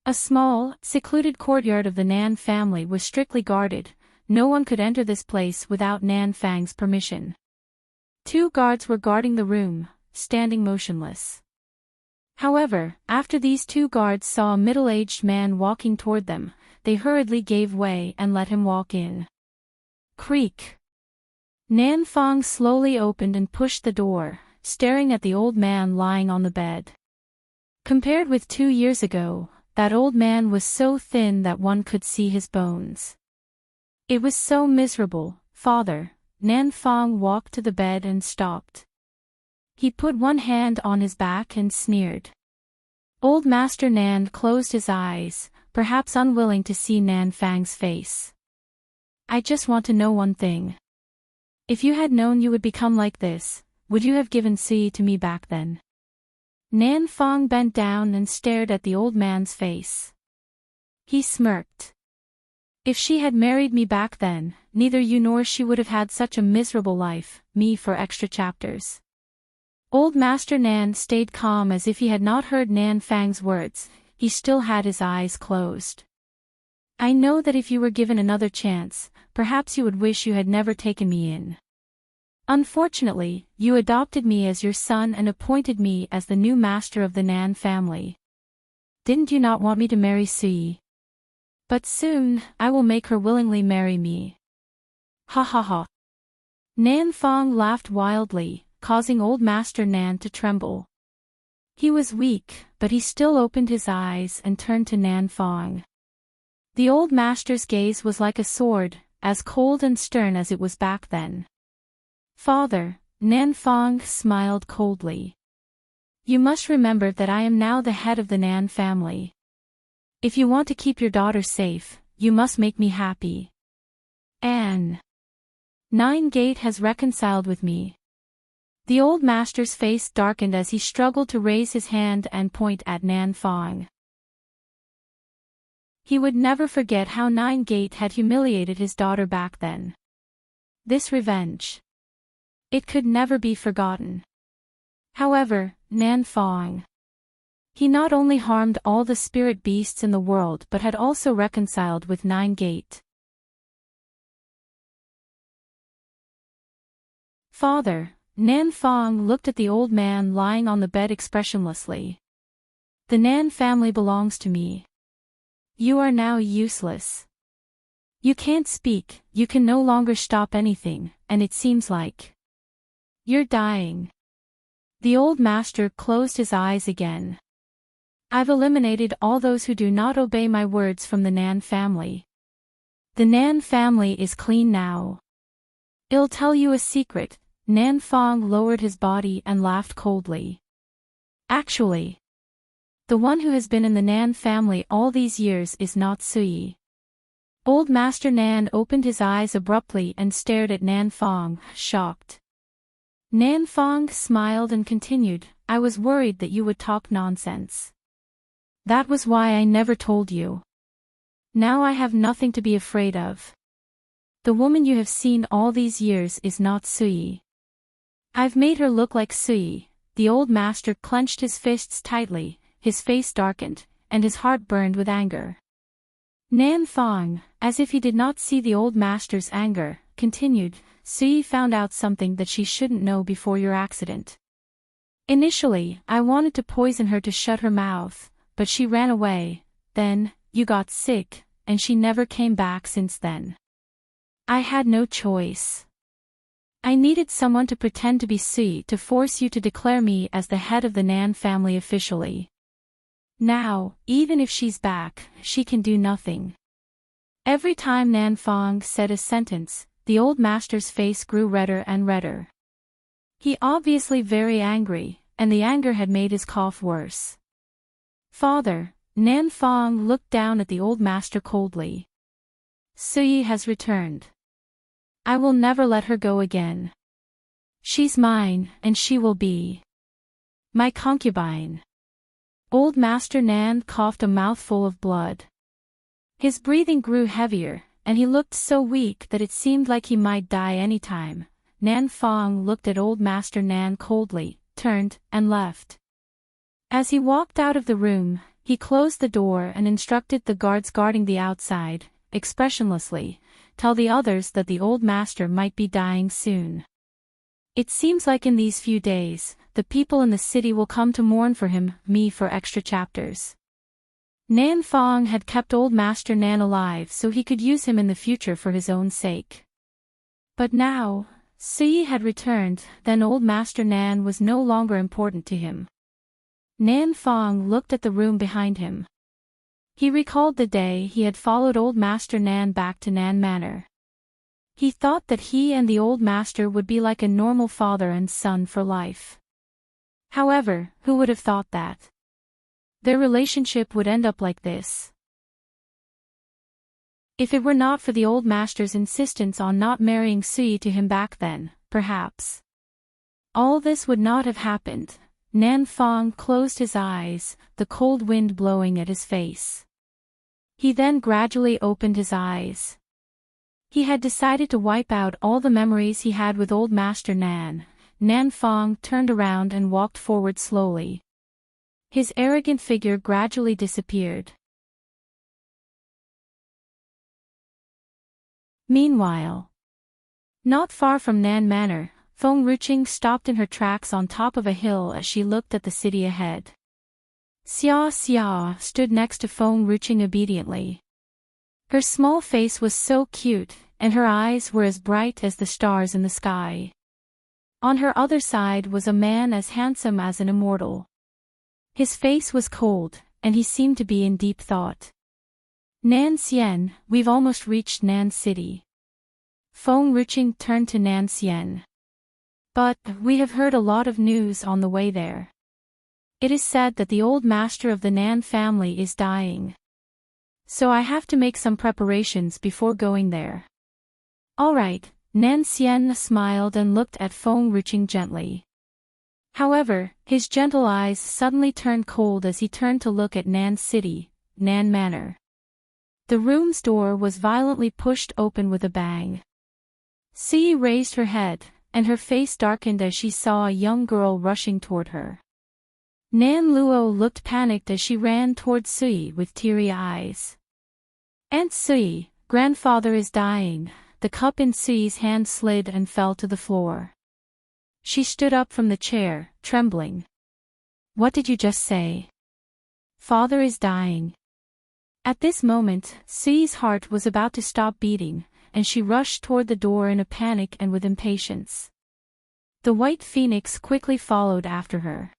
A small, secluded courtyard of the Nan family was strictly guarded. No one could enter this place without Nan Fang's permission. 2 guards were guarding the room, standing motionless. However, after these 2 guards saw a middle-aged man walking toward them, they hurriedly gave way and let him walk in. Creak. Nan Fang slowly opened and pushed the door, staring at the old man lying on the bed. Compared with 2 years ago, that old man was so thin that one could see his bones. It was so miserable, father, Nan Fong walked to the bed and stopped. He put one hand on his back and sneered. Old Master Nan closed his eyes, perhaps unwilling to see Nan Fang's face. I just want to know one thing. If you had known you would become like this, would you have given Sui to me back then? Nan Fong bent down and stared at the old man's face. He smirked. If she had married me back then, neither you nor she would have had such a miserable life, me for extra chapters. Old Master Nan stayed calm as if he had not heard Nan Fang's words. He still had his eyes closed. I know that if you were given another chance, perhaps you would wish you had never taken me in. Unfortunately, you adopted me as your son and appointed me as the new master of the Nan family. Didn't you not want me to marry Sui? But soon, I will make her willingly marry me. Ha ha ha. Nan Fong laughed wildly, causing Old Master Nan to tremble. He was weak, but he still opened his eyes and turned to Nan Fong. The old master's gaze was like a sword, as cold and stern as it was back then. Father, Nan Fong smiled coldly. You must remember that I am now the head of the Nan family. If you want to keep your daughter safe, you must make me happy. Anne. Nine Gate has reconciled with me. The old master's face darkened as he struggled to raise his hand and point at Nan Fong. He would never forget how Nine Gate had humiliated his daughter back then. This revenge. It could never be forgotten. However, Nan Fong. He not only harmed all the spirit beasts in the world but had also reconciled with Nine Gate. Father, Nan Fong looked at the old man lying on the bed expressionlessly. The Nan family belongs to me. You are now useless. You can't speak, you can no longer stop anything, and it seems like you're dying. The old master closed his eyes again. I've eliminated all those who do not obey my words from the Nan family. The Nan family is clean now. I'll tell you a secret. Nan Fong lowered his body and laughed coldly. Actually, the one who has been in the Nan family all these years is not Sui. Old Master Nan opened his eyes abruptly and stared at Nan Fong, shocked. Nan Fong smiled and continued, I was worried that you would talk nonsense. That was why I never told you. Now I have nothing to be afraid of. The woman you have seen all these years is not Sui. I've made her look like Sui. The old master clenched his fists tightly, his face darkened, and his heart burned with anger. Nan Fong, as if he did not see the old master's anger, continued, Sui found out something that she shouldn't know before your accident. Initially, I wanted to poison her to shut her mouth, but she ran away, then, you got sick, and she never came back since then. I had no choice. I needed someone to pretend to be Sui to force you to declare me as the head of the Nan family officially. Now, even if she's back, she can do nothing. Every time Nan Fong said a sentence, the old master's face grew redder and redder. He obviously very angry, and the anger had made his cough worse. Father, Nan Fong looked down at the old master coldly. Sui has returned. I will never let her go again. She's mine, and she will be my concubine. Old Master Nan coughed a mouthful of blood. His breathing grew heavier, and he looked so weak that it seemed like he might die any time. Nan Fong looked at Old Master Nan coldly, turned, and left. As he walked out of the room, he closed the door and instructed the guards guarding the outside, expressionlessly, tell the others that the old master might be dying soon. It seems like in these few days, the people in the city will come to mourn for him, me for extra chapters. Nan Fong had kept Old Master Nan alive so he could use him in the future for his own sake. But now, Sui had returned, then Old Master Nan was no longer important to him. Nan Fong looked at the room behind him. He recalled the day he had followed Old Master Nan back to Nan Manor. He thought that he and the old master would be like a normal father and son for life. However, who would have thought that their relationship would end up like this? If it were not for the old master's insistence on not marrying Sui to him back then, perhaps all this would not have happened. Nan Fong closed his eyes, the cold wind blowing at his face. He then gradually opened his eyes. He had decided to wipe out all the memories he had with old Master Nan. Nan Fong turned around and walked forward slowly. His arrogant figure gradually disappeared. Meanwhile, not far from Nan Manor, Feng Ruching stopped in her tracks on top of a hill as she looked at the city ahead. Xia Xia stood next to Feng Ruching obediently. Her small face was so cute, and her eyes were as bright as the stars in the sky. On her other side was a man as handsome as an immortal. His face was cold, and he seemed to be in deep thought. Nan Xian, we've almost reached Nan City. Feng Ruching turned to Nan Xian. But, we have heard a lot of news on the way there. It is said that the old master of the Nan family is dying. So I have to make some preparations before going there. All right, Nan Xian smiled and looked at Feng Ruching gently. However, his gentle eyes suddenly turned cold as he turned to look at Nan City, Nan Manor. The room's door was violently pushed open with a bang. Xi raised her head, and her face darkened as she saw a young girl rushing toward her. Nan Luo looked panicked as she ran toward Sui with teary eyes. Aunt Sui, grandfather is dying. The cup in Sui's hand slid and fell to the floor. She stood up from the chair, trembling. What did you just say? Father is dying. At this moment, Sui's heart was about to stop beating, and she rushed toward the door in a panic and with impatience. The white phoenix quickly followed after her.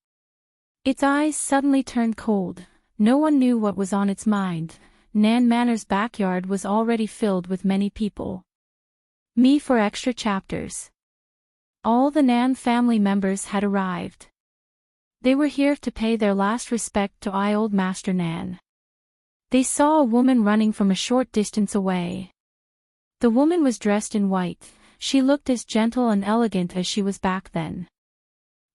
Its eyes suddenly turned cold. No one knew what was on its mind. Nan Manor's backyard was already filled with many people. Me for extra chapters. All the Nan family members had arrived. They were here to pay their last respect to old Master Nan. They saw a woman running from a short distance away. The woman was dressed in white. She looked as gentle and elegant as she was back then.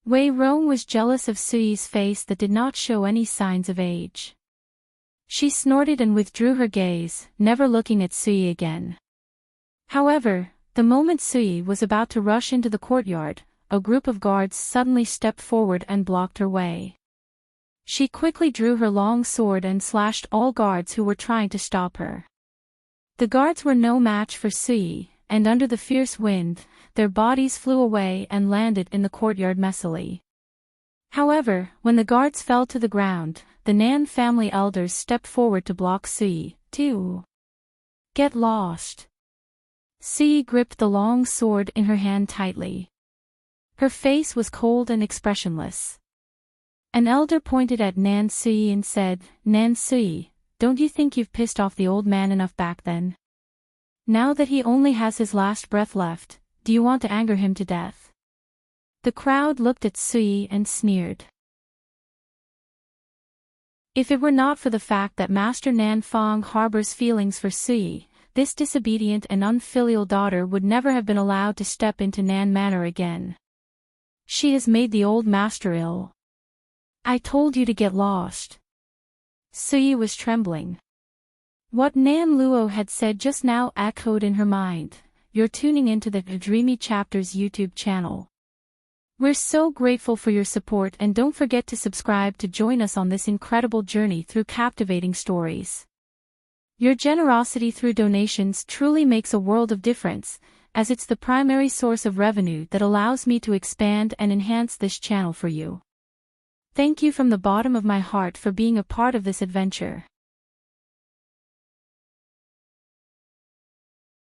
Wei Rong was jealous of Sui's face that did not show any signs of age. She snorted and withdrew her gaze, never looking at Sui again. However, the moment Sui was about to rush into the courtyard, a group of guards suddenly stepped forward and blocked her way. She quickly drew her long sword and slashed all guards who were trying to stop her. The guards were no match for Sui, and under the fierce wind, their bodies flew away and landed in the courtyard messily. However, when the guards fell to the ground, the Nan family elders stepped forward to block Sui, too. Get lost. Sui gripped the long sword in her hand tightly. Her face was cold and expressionless. An elder pointed at Nan Sui and said, Nan Sui, don't you think you've pissed off the old man enough back then? Now that he only has his last breath left, do you want to anger him to death? The crowd looked at Sui and sneered. If it were not for the fact that Master Nan Fong harbors feelings for Sui, this disobedient and unfilial daughter would never have been allowed to step into Nan Manor again. She has made the old master ill. I told you to get lost. Sui was trembling. What Nan Luo had said just now echoed in her mind. You're tuning into the Dreamy Chapters YouTube channel. We're so grateful for your support, and don't forget to subscribe to join us on this incredible journey through captivating stories. Your generosity through donations truly makes a world of difference, as it's the primary source of revenue that allows me to expand and enhance this channel for you. Thank you from the bottom of my heart for being a part of this adventure.